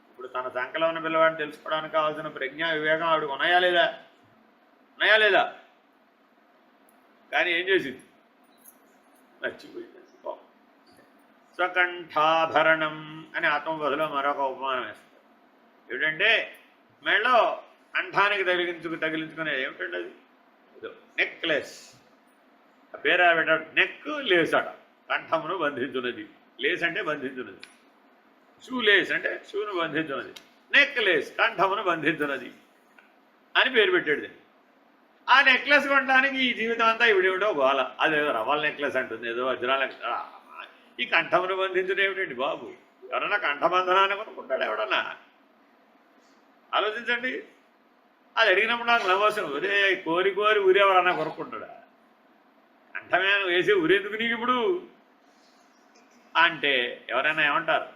ఇప్పుడు తన సంకలో ఉన్న పిల్లవాడిని తెలుసుకోవడానికి కావాల్సిన ప్రజ్ఞ, వివేకం ఆవిడకు ఉన్నాయా లేదా? కానీ ఏం చేసింది? మర్చిపోయింది. స్వకంఠాభరణం అని ఆత్మబోధలో మరొక ఉపమానం వేస్తారు. ఏమిటంటే మెడలో కంఠానికి తగిలించుకునేది ఏమిటండి? అది నెక్లెస్. ఆ పేరు పెట్టాడు, నెక్ లేస్ అట. కంఠమును బంధించున్నది. లేస్ అంటే బంధించున్నది. షూ లేస్ అంటే షూను బంధించున్నది. నెక్ లేస్ కంఠమును బంధించున్నది అని పేరు పెట్టాడు. ఆ నెక్లెస్ కొనడానికి ఈ జీవితం అంతా ఇవిడేమిటో గోల. అదేదో రవ్వల నెక్లెస్ అంటుంది, ఏదో వజ్రాల నెక్లెస్. ఈ కంఠమును బంధించడం ఏమిటండి బాబు? ఎవరన్నా కంఠబంధనాన్ని కొనుక్కుంటాడు? ఎవడన్నా ఆలోచించండి. అది అడిగినప్పుడు నాకు నవ్వసం, ఒరే కోరి కోరి ఊరేవరన్నా కొరుక్కుంటాడా, కంఠమే వేసి ఊరేందుకు నీకు ఇప్పుడు అంటే ఎవరైనా ఏమంటారు,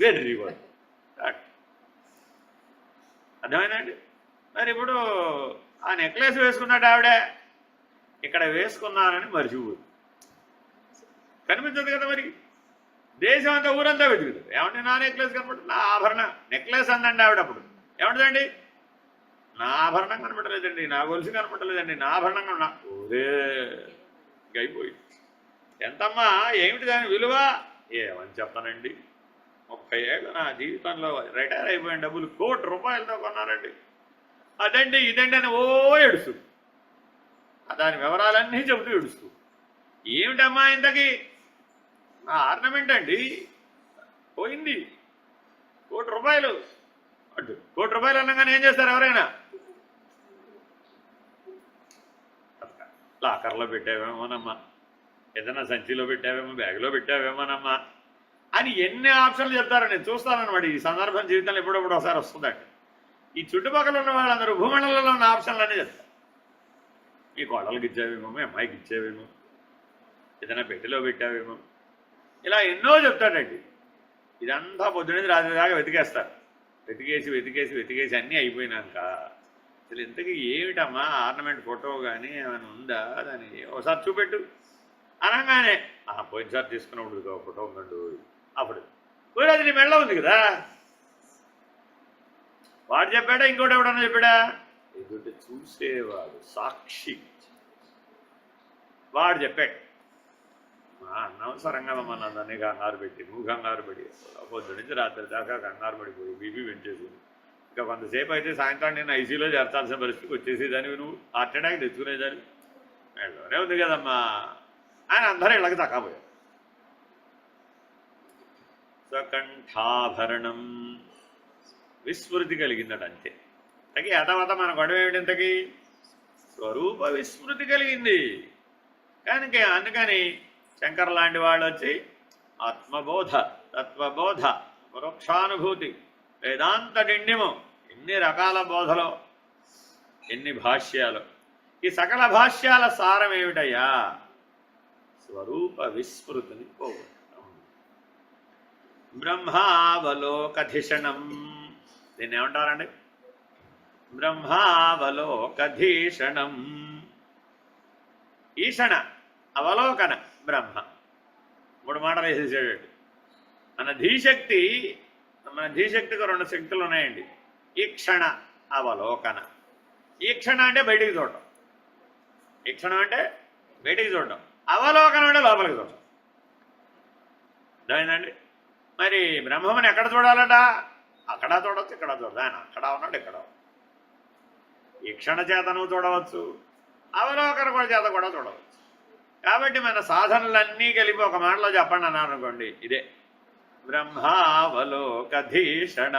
వెర్రి కూడా. అర్థమైనా అండి? మరి ఇప్పుడు ఆ నెక్లెస్ వేసుకున్నాడు ఆవిడే, ఇక్కడ వేసుకున్నానని మర్చిపోదు, కనిపించదు కదా. మరి దేశం అంతా ఊరంతా వెతుకుతుంది, ఏమంటే నా నెక్లెస్ కనపడుతుంది, నా ఆభరణం నెక్లెస్ అందండి ఆవిడ. అప్పుడు ఏమంటుందండి, నా ఆభరణం కనపడలేదండి, నా గొలుసు కనపడలేదండి, నా ఆభరణం కన్నా ఊరే అయిపోయింది. ఎంతమ్మా ఏమిటి దాని విలువ? ఏమని చెప్పానండి, 30 ఏళ్ళు నా జీవితంలో రిటైర్ అయిపోయిన డబ్బులు ₹1,00,00,000 కొన్నానండి, అదండి ఇదండి అని ఓ ఏడుస్తుంది. దాని వివరాలన్నీ చెబుతూ ఏడుస్తూ, ఏమిటమ్మా ఇంతకీ? నా ఆర్నమెంట్ అండి పోయింది, ₹1,00,00,000 అటు. ₹1,00,00,000 అనగానే ఏం చేస్తారు ఎవరైనా? లాకర్లో పెట్టావేమోనమ్మా, ఏదైనా సంచిలో పెట్టావేమో, బ్యాగ్లో పెట్టావేమోనమ్మా అని ఎన్ని ఆప్షన్లు చెప్తారో నేను చూస్తానన్నమాట. ఈ సందర్భం జీవితంలో ఎప్పుడప్పుడు ఒకసారి వస్తుందండి. ఈ చుట్టుపక్కల ఉన్న వాళ్ళందరూ భూమండలంలో ఉన్న ఆప్షన్లు చెప్తారు. మీ కోడలకి ఇచ్చావేమో, మీ అమ్మాయికి ఇచ్చావేమో, ఏదైనా పెట్టెలో పెట్టావేమో, ఇలా ఎన్నో చెప్తాడండి. ఇదంతా పొద్దునేది రాత్రి దాకా వెతికేస్తారు. వెతికేసి వెతికేసి వెతికేసి అన్నీ అయిపోయినాక అసలు ఇంతకీ ఏమిటమ్మా ఆర్నమెంట్ ఫోటో కానీ ఏమైనా ఉందా, దాన్ని ఒకసారి చూపెట్టు అనగానే పోయినసారి తీసుకున్నప్పుడు ఫోటో ఉందండు, అప్పుడు అది నీ మెళ్ళ ఉంది కదా. వాడు చెప్పాడా ఇంకోటి ఎవడన్నా చెప్పాడా? ఎదుటి చూసేవాడు సాక్షి వాడు చెప్పాడు. అనవసరంగా మన దాన్ని కంగారు పెట్టి, నువ్వు కంగారు పడి పొద్దు నుంచి రాత్రి దాకా కంగారు పడిపోయి బీపీ పెంచేసింది. ఇంకా కొంతసేపు అయితే సాయంత్రం నేను ఐసీలో చేర్చాల్సిన పరిస్థితికి వచ్చేసేదానివి, నువ్వు హార్ట్ అటాక్ తెచ్చుకునేదాన్ని, మెళ్ళలోనే ఉంది కదమ్మా ఆయన అందరూ ఇళ్ళకి తక్కపోయారు. స్వకంఠాభరణం విస్మృతి కలిగిందట అంతే. తగి అతమత మన గొడవ ఏమిటింతకి? స్వరూప విస్మృతి కలిగింది. కనుక అందుకని శంకర్ లాంటి వాళ్ళు వచ్చి ఆత్మబోధ, తత్వబోధ, పరోక్షానుభూతి, వేదాంత డిండిము, ఎన్ని రకాల బోధలో, ఎన్ని భాష్యాలు. ఈ సకల భాష్యాల సారం ఏమిటయ్యా? స్వరూప విస్మృతిని పోగొట్టడం. బ్రహ్మావలోకధిషణం, దీన్ని ఏమంటారండి? బ్రహ్మావలోకధీషణం. ఈషణ అవలోకన బ్రహ్మ, 3 మాటలు వేసేసాడు. మన ధీశక్తికి 2 శక్తులు ఉన్నాయండి. ఈక్షణ, అవలోకన. ఈక్షణ అంటే బయటికి చూడటం, ఈక్షణం అంటే బయటికి చూడటం, అవలోకనం అంటే లోపలికి చూడటం. అర్థమైందండి? మరి బ్రహ్మని ఎక్కడ చూడాలట? అక్కడ చూడవచ్చు, ఇక్కడ చూడదు. ఆయన అక్కడ ఉన్నాడు, ఇక్కడ. ఈక్షణ చేత నువ్వు చూడవచ్చు, అవలోకన కూడా చేత కూడా చూడవచ్చు. కాబట్టి మన సాధనలన్నీ కలిపి ఒక మాటలో చెప్పండి అన్నాను అనుకోండి, ఇదే బ్రహ్మావలోకధీషణ.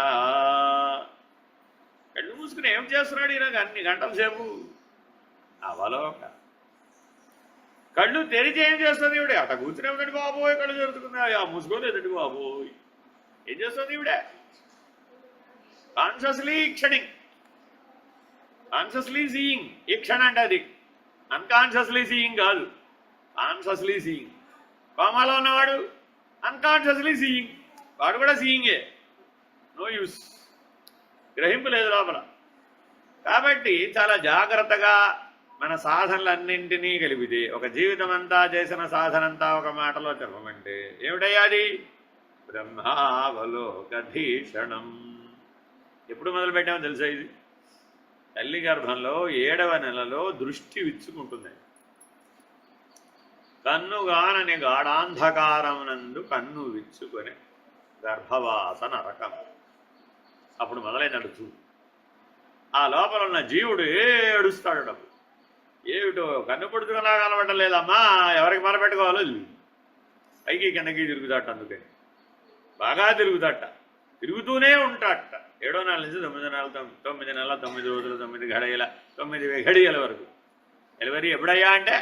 కళ్ళు మూసుకుని ఏం చేస్తున్నాడు ఈరోజు అన్ని గంటల సేపు? అవలోక. కళ్ళు తెరిచి ఏం చేస్తుంది ఈవిడే? అట కూర్చునే ఉందండి బాబోయ్, కళ్ళు జరుగుతుంది, మూసుకోలేదండి బాబోయ్. ఏం చేస్తుంది ఈవిడే? కాన్షియస్లీ ఈక్షణింగ్, కాన్షియస్లీ సీయింగ్. ఈక్షణ అంటే అది అన్కాన్షియస్లీ సీయింగ్ కాదు, కాన్షియస్లీ సీయింగ్. కోమాలో ఉన్నవాడు అన్కాన్షియస్లీ సీయింగ్, వాడు కూడా సీయింగే, నో యూస్, గ్రహింపు లేదు లోపల. కాబట్టి చాలా జాగ్రత్తగా మన సాధనలన్నింటినీ కలిపితే ఒక జీవితం అంతా చేసిన సాధనంతా ఒక మాటలో చెప్పమంటే ఏమిటయ్యాది? బ్రహ్మావలోకధీషణం. ఎప్పుడు మొదలుపెట్టామో తెలుసా? ఇది తల్లి గర్భంలో 7వ నెలలో దృష్టి విచ్చుకుంటుంది. కన్నుగానని గాఢాంధకారమునందు కన్ను విచ్చుకొని గర్భవాస నరకం. అప్పుడు మొదలైనట్టు చూడు. ఆ లోపల ఉన్న జీవుడు ఏడుస్తాడు. డబ్బు ఏమిటో కన్ను పొడుచుకున్నా కనబడలేదమ్మా, ఎవరికి మొరపెట్టుకోవాలో పైకి కిందకి తిరుగుతాట. అందుకని బాగా తిరుగుతాట, తిరుగుతూనే ఉంటాట. 7వ నెల నుంచి 9 నెలల 9 నెలల 9 రోజులు 9 గడియల 9 గడియల వరకు. డెలివరీ ఎప్పుడయ్యా అంటే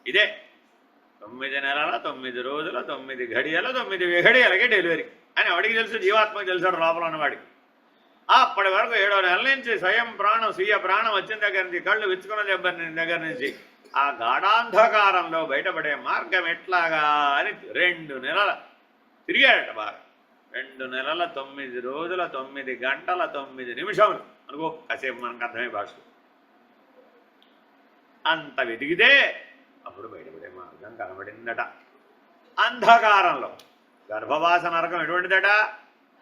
ఇదే 9 నెలల 9 రోజుల 9 గడియల 9 గడియలకే డెలివరీ అని వాడికి తెలుసు, జీవాత్మకి తెలుసాడు లోపల ఉన్నవాడికి. అప్పటి వరకు 7వ నెల నుంచి స్వయం ప్రాణం స్వీయ ప్రాణం వచ్చిన దగ్గర నుంచి కళ్ళు విచ్చుకున్న దగ్గర నుంచి ఆ గాఢాంధకారంలో బయటపడే మార్గం ఎట్లాగా అని 2 నెలల తిరిగాడట బాగా. 2 నెలల 9 రోజుల 9 గంటల 9 నిమిషములు అనుకో, కాసేపు మనకు అర్థమే భాష. అంత వెతికితే అప్పుడు బయటపడే మార్గం కనబడిందట. అంధకారంలో గర్భవాస నరకం ఎటువంటిదట?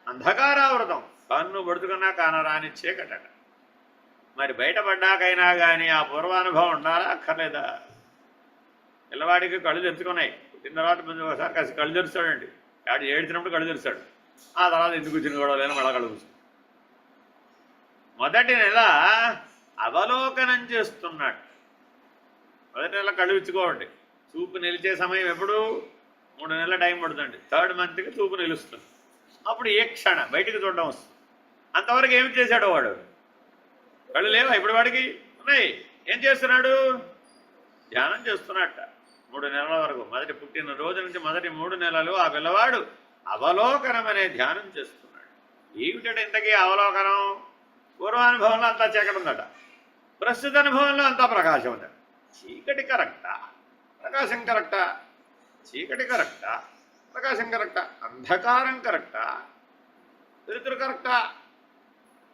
అంధకారావృతం, కన్ను పడుతుకున్నా కానరాని చీకటట. మరి బయటపడ్డాకైనా కానీ ఆ పూర్వానుభవం ఉండాలా అక్కర్లేదా? పిల్లవాడికి కళ్ళు తెరుచుకున్నాయి, పుట్టిన తర్వాత ముందు ఒకసారి కాసి కళ్ళు తెరుస్తాడండి, ఆడు ఏడ్చినప్పుడు కళ్ళు తెరుస్తాడు, ఆ తర్వాత ఎందుకు వచ్చిన గొడవ లేని మళ్ళా కళ్ళు కూర్చుంది. మొదటి నెల అవలోకనం చేస్తున్నాడు. మొదటి నెల కళ్ళు ఇచ్చుకోండి. చూపు నిలిచే సమయం ఎప్పుడు? 3 నెలల టైం పడుతుంది. 3rd మంత్కి చూపు నిలుస్తుంది. అప్పుడు ఏ క్షణ బయటికి చూడడం వస్తుంది. అంతవరకు ఏమి చేశాడు వాడు? కళ్ళు లేవా ఇప్పుడు వాడికి? ఉన్నాయి. ఏం చేస్తున్నాడు? ధ్యానం చేస్తున్నట్ట 3 నెలల వరకు. మొదటి పుట్టిన రోజు నుంచి మొదటి 3 నెలలు ఆ పిల్లవాడు అవలోకనం అనే ధ్యానం చేస్తున్నాడు. ఏమిటంటే ఇంతకీ అవలోకనం? పూర్వానుభవంలో అంతా చీకటి ఉందట, ప్రస్తుత అనుభవంలో అంతా ప్రకాశం ఉందట. చీకటి కరెక్టా, ప్రకాశం కరెక్టా? చీకటి కరెక్టా, ప్రకాశం కరెక్టా? అంధకారం కరెక్టా, వెలుతురు కరెక్టా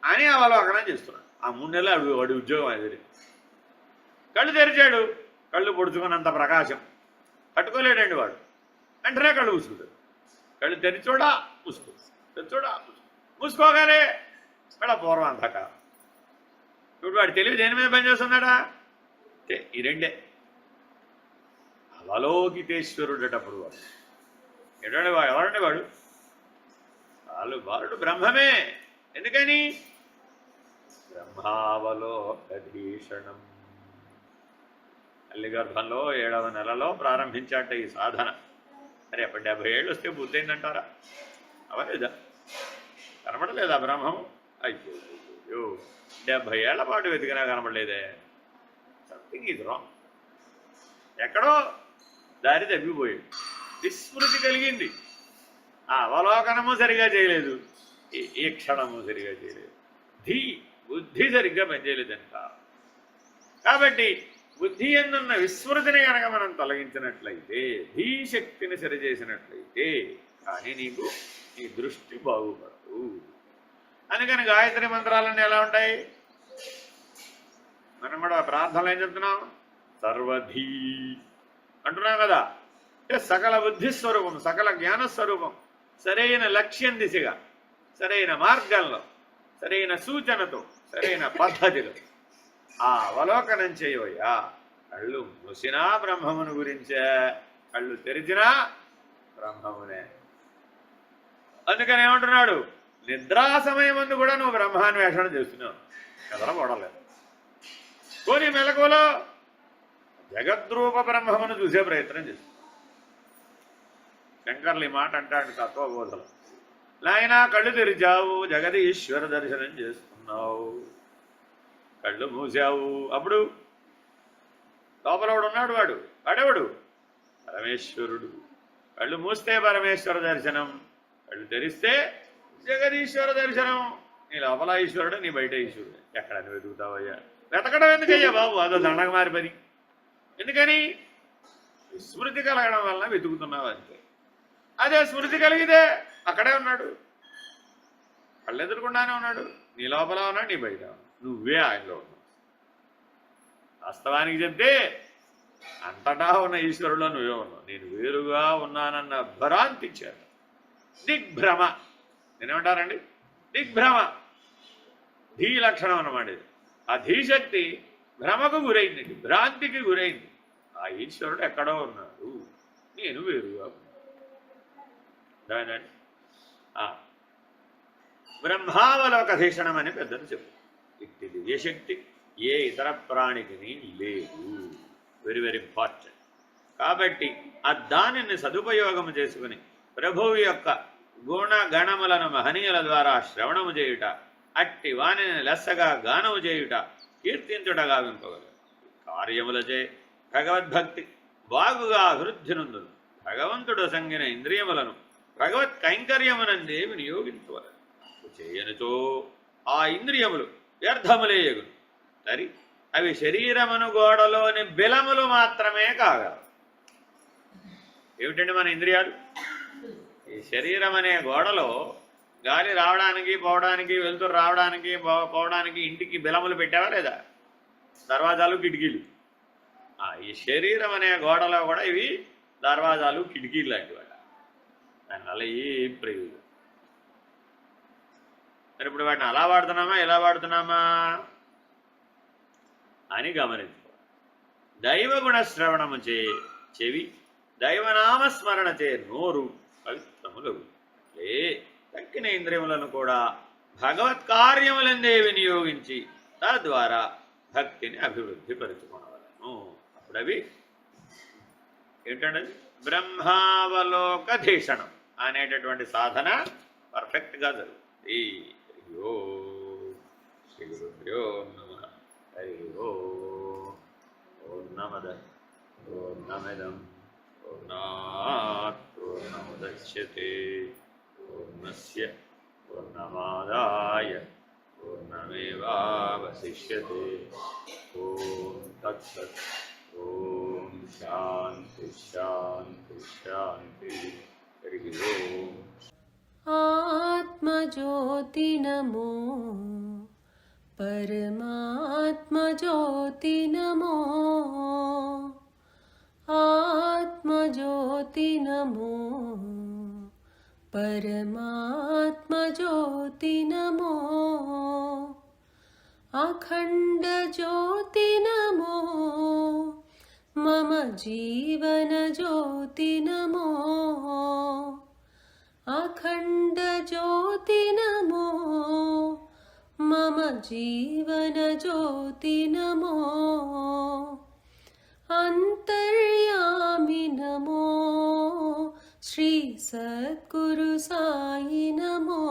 అని అవలోకనం చేస్తున్నాడు. ఆ 3 నెలలు వాడి ఉద్యోగం అది. కళ్ళు తెరిచాడు, కళ్ళు పొడుచుకున్నంత ప్రకాశం పట్టుకోలేడండి వాడు. వెంటనే కళ్ళు మూసుకుంటాడు. కళ్ళు తెరిచోడా మూసుకో, తెరిచోడా మూసుకోగానే ఇక్కడ పూర్వాంధకారం. ఇప్పుడు వాడు తెలివి దేని మీద పనిచేస్తున్నాడా? ఈ రెండే. అవలోకితేశ్వరుడటప్పుడు వాడు ఎటువంటి వాడు? ఎవరంటే వాడు? బాలుడు బ్రహ్మమే. ఎందుకని? బ్రహ్మావలోకధీషణం. తల్లి గర్భంలో 7వ నెలలో ప్రారంభించాట ఈ సాధన. మరి అప్పుడు 70 ఏళ్ళు వస్తే బుద్ధి అయిందంటారా? అవలేదా? కనబడలేదా బ్రహ్మం? అయ్యో 70 ఏళ్ల పాటు వెతికినా కనబడలేదే. Something is wrong. ఎక్కడో దారి తప్పిపోయింది. విస్మృతి కలిగింది. ఆ అవలోకనము సరిగా చేయలేదు, ఈ క్షణము సరిగా చేయలేదు. బుద్ధి సరిగ్గా పనిచేయలేదంట. కాబట్టి బుద్ధి ఎందున్న విస్మృతిని కనుక మనం తొలగించినట్లయితే, ధీశక్తిని సరిచేసినట్లయితే కానీ నీకు నీ దృష్టి బాగుపడదు. అందుకని గాయత్రి మంత్రాలన్నీ ఎలా ఉంటాయి? మనం కూడా ప్రార్థనలు ఏం చెప్తున్నాం? సర్వధీ అంటున్నాం కదా. అంటే సకల బుద్ధిస్వరూపం, సకల జ్ఞానస్వరూపం, సరైన లక్ష్యం దిశగా, సరైన మార్గంలో, సరైన సూచనతో, సరైన పద్ధతిలో ఆ అవలోకనం చేయవయ్యా. కళ్ళు మూసినా బ్రహ్మమును గురించే, కళ్ళు తెరిచినా బ్రహ్మమునే. అందుకని ఏమంటున్నాడు? నిద్రా సమయం ముందు కూడా నువ్వు బ్రహ్మాన్వేషణ చేస్తున్నావు, కదలబడలేదు. పోనీ మెలకువలో జగద్రూప బ్రహ్మమును చూసే ప్రయత్నం చేస్తున్నావు. శంకర్లు ఈ మాట అంటాడు తత్వబోధలు. నాయనా కళ్ళు తెరిచావు, జగదీశ్వర దర్శనం చేస్తున్నావు. కళ్ళు మూసావు, అప్పుడు లోపల ఉన్నాడు. వాడెవడు? పరమేశ్వరుడు. కళ్ళు మూస్తే పరమేశ్వర దర్శనం, కళ్ళు తెరిస్తే జగదీశ్వర దర్శనం. నీ లోపల ఈశ్వరుడు, నీ బయట ఈశ్వరుడు. ఎక్కడని వెతుకుతావయ్యా? వెతకడం ఎందుకయ్యా బాబు? అదో దండగ మారి పని. ఎందుకని? స్మృతి కలగడం వలన వెతుకుతున్నావు అంతే. అదే స్మృతి కలిగితే అక్కడే ఉన్నాడు, కళ్ళు ఎదురుకుండానే ఉన్నాడు. నీ లోపల ఉన్నాడు, నీ బయట నువ్వే ఆయనలో ఉన్నావు. వాస్తవానికి చెప్తే అంతటా ఉన్న ఈశ్వరులో నువ్వే ఉన్నావు. నేను వేరుగా ఉన్నానన్న భ్రాంతి చేత దిగ్భ్రమ. నేనేమంటారండి? దిగ్భ్రమ. ధీ లక్షణం అన్నమాట ఇది. ఆ ధీశక్తి భ్రమకు గురైంది, భ్రాంతికి గురైంది. ఆ ఈశ్వరుడు ఎక్కడో ఉన్నాడు, నేను వేరుగా ఉన్నాను. బ్రహ్మావలోకధీషణం అని పెద్దలు చెప్పు. ఇట్టి దివ్యశక్తి ఏ ఇతర ప్రాణికి లేదు. Very very important. కాబట్టి ఆ దానిని సదుపయోగం చేసుకుని ప్రభువు యొక్క గుణగణములను మహనీయుల ద్వారా శ్రవణము చేయుట, అట్టి వాణిని లెస్సగా గానము చేయుట, కీర్తించుట గావింపగలరు. కార్యములచే భగవద్భక్తి బాగుగా అభివృద్ధి నందును. భగవంతుడు సంగిన ఇంద్రియములను భగవత్ కైంకర్యమునందే వినియోగించవలరు. చేయనుతో ఆ ఇంద్రియములు వ్యర్థములే ఎగును. సరి అవి శరీరమును గోడలోని బిలములు మాత్రమే కాగలవు. ఏమిటండి మన ఇంద్రియాలు? ఈ శరీరం అనే గోడలో గాలి రావడానికి పోవడానికి, వెలుతురు రావడానికి పోవడానికి ఇంటికి బిలములు పెట్టావా లేదా? దర్వాజాలు, కిటికీలు. ఈ శరీరం అనే గోడలో కూడా ఇవి దర్వాజాలు, కిటికీలు లాంటివి. దానివల్ల ఏం ప్రయోజనం. మరి ఇప్పుడు వాటిని అలా వాడుతున్నామా, ఎలా వాడుతున్నామా అని గమనించుకో. దైవగుణ శ్రవణము చే చెవి, దైవనామస్మరణ చే నోరు పవిత్రములు. తక్కిన ఇంద్రియములను కూడా భగవత్ కార్యములందే వినియోగించి తద్వారా భక్తిని అభివృద్ధి పరుచుకోవలను. అప్పుడు అవి ఏంటంటే బ్రహ్మావలోకధీషణం అనేటటువంటి సాధన పర్ఫెక్ట్గా జరుగుతుంది. శ్రీ గురుభ్యో నమః. హరి ఓం. పూర్ణమదః పూర్ణమిదం పూర్ణాత్ పూర్ణముదచ్యతే పూర్ణస్య పూర్ణమాదాయ పూర్ణమేవావశిష్యతే. ఓం తత్సత్. ఓం శాంతి శాంతి శాంతి. హరి ఓం. आत्मज्योति नमो परमात्मज्योति नमो आत्मज्योति नमो परमात्मज्योति नमो अखंड ज्योति नमो मम जीवन ज्योति नमो अखंड ज्योति नमो मम जीवन ज्योति नमो अंतर्यामि नमो श्री सद्गुरु साई नमो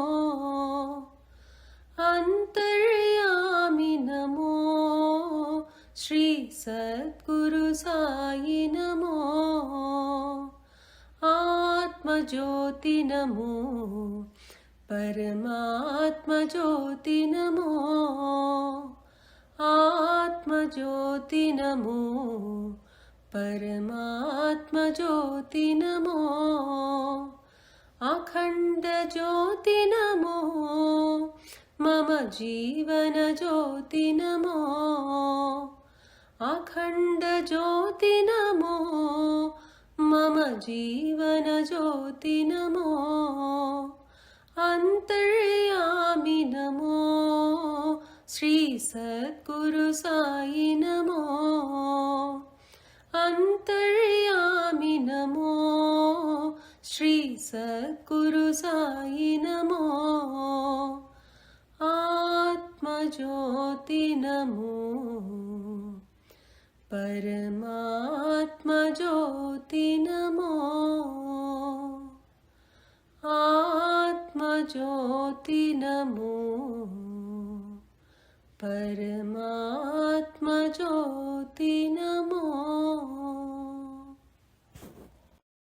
अंतर्यामि नमो श्री सद्गुरु साई नमो आत्मज्योति नमो परमात्मज्योति नमो आत्मज्योति नमो परमात्मज्योति नमो अखंड ज्योति नमो मम जीवन ज्योति नमो अखंड ज्योति नमो मम जीवन ज्योति नमो अंतर्यामि नमो श्री सद्गुरु साई नमो अंतर्यामि नमो श्री सद्गुरु साई नमो आत्मज्योति नमो परमात्मज्योति नमो आत्मज्योति नमो परमात्मज्योति नमो।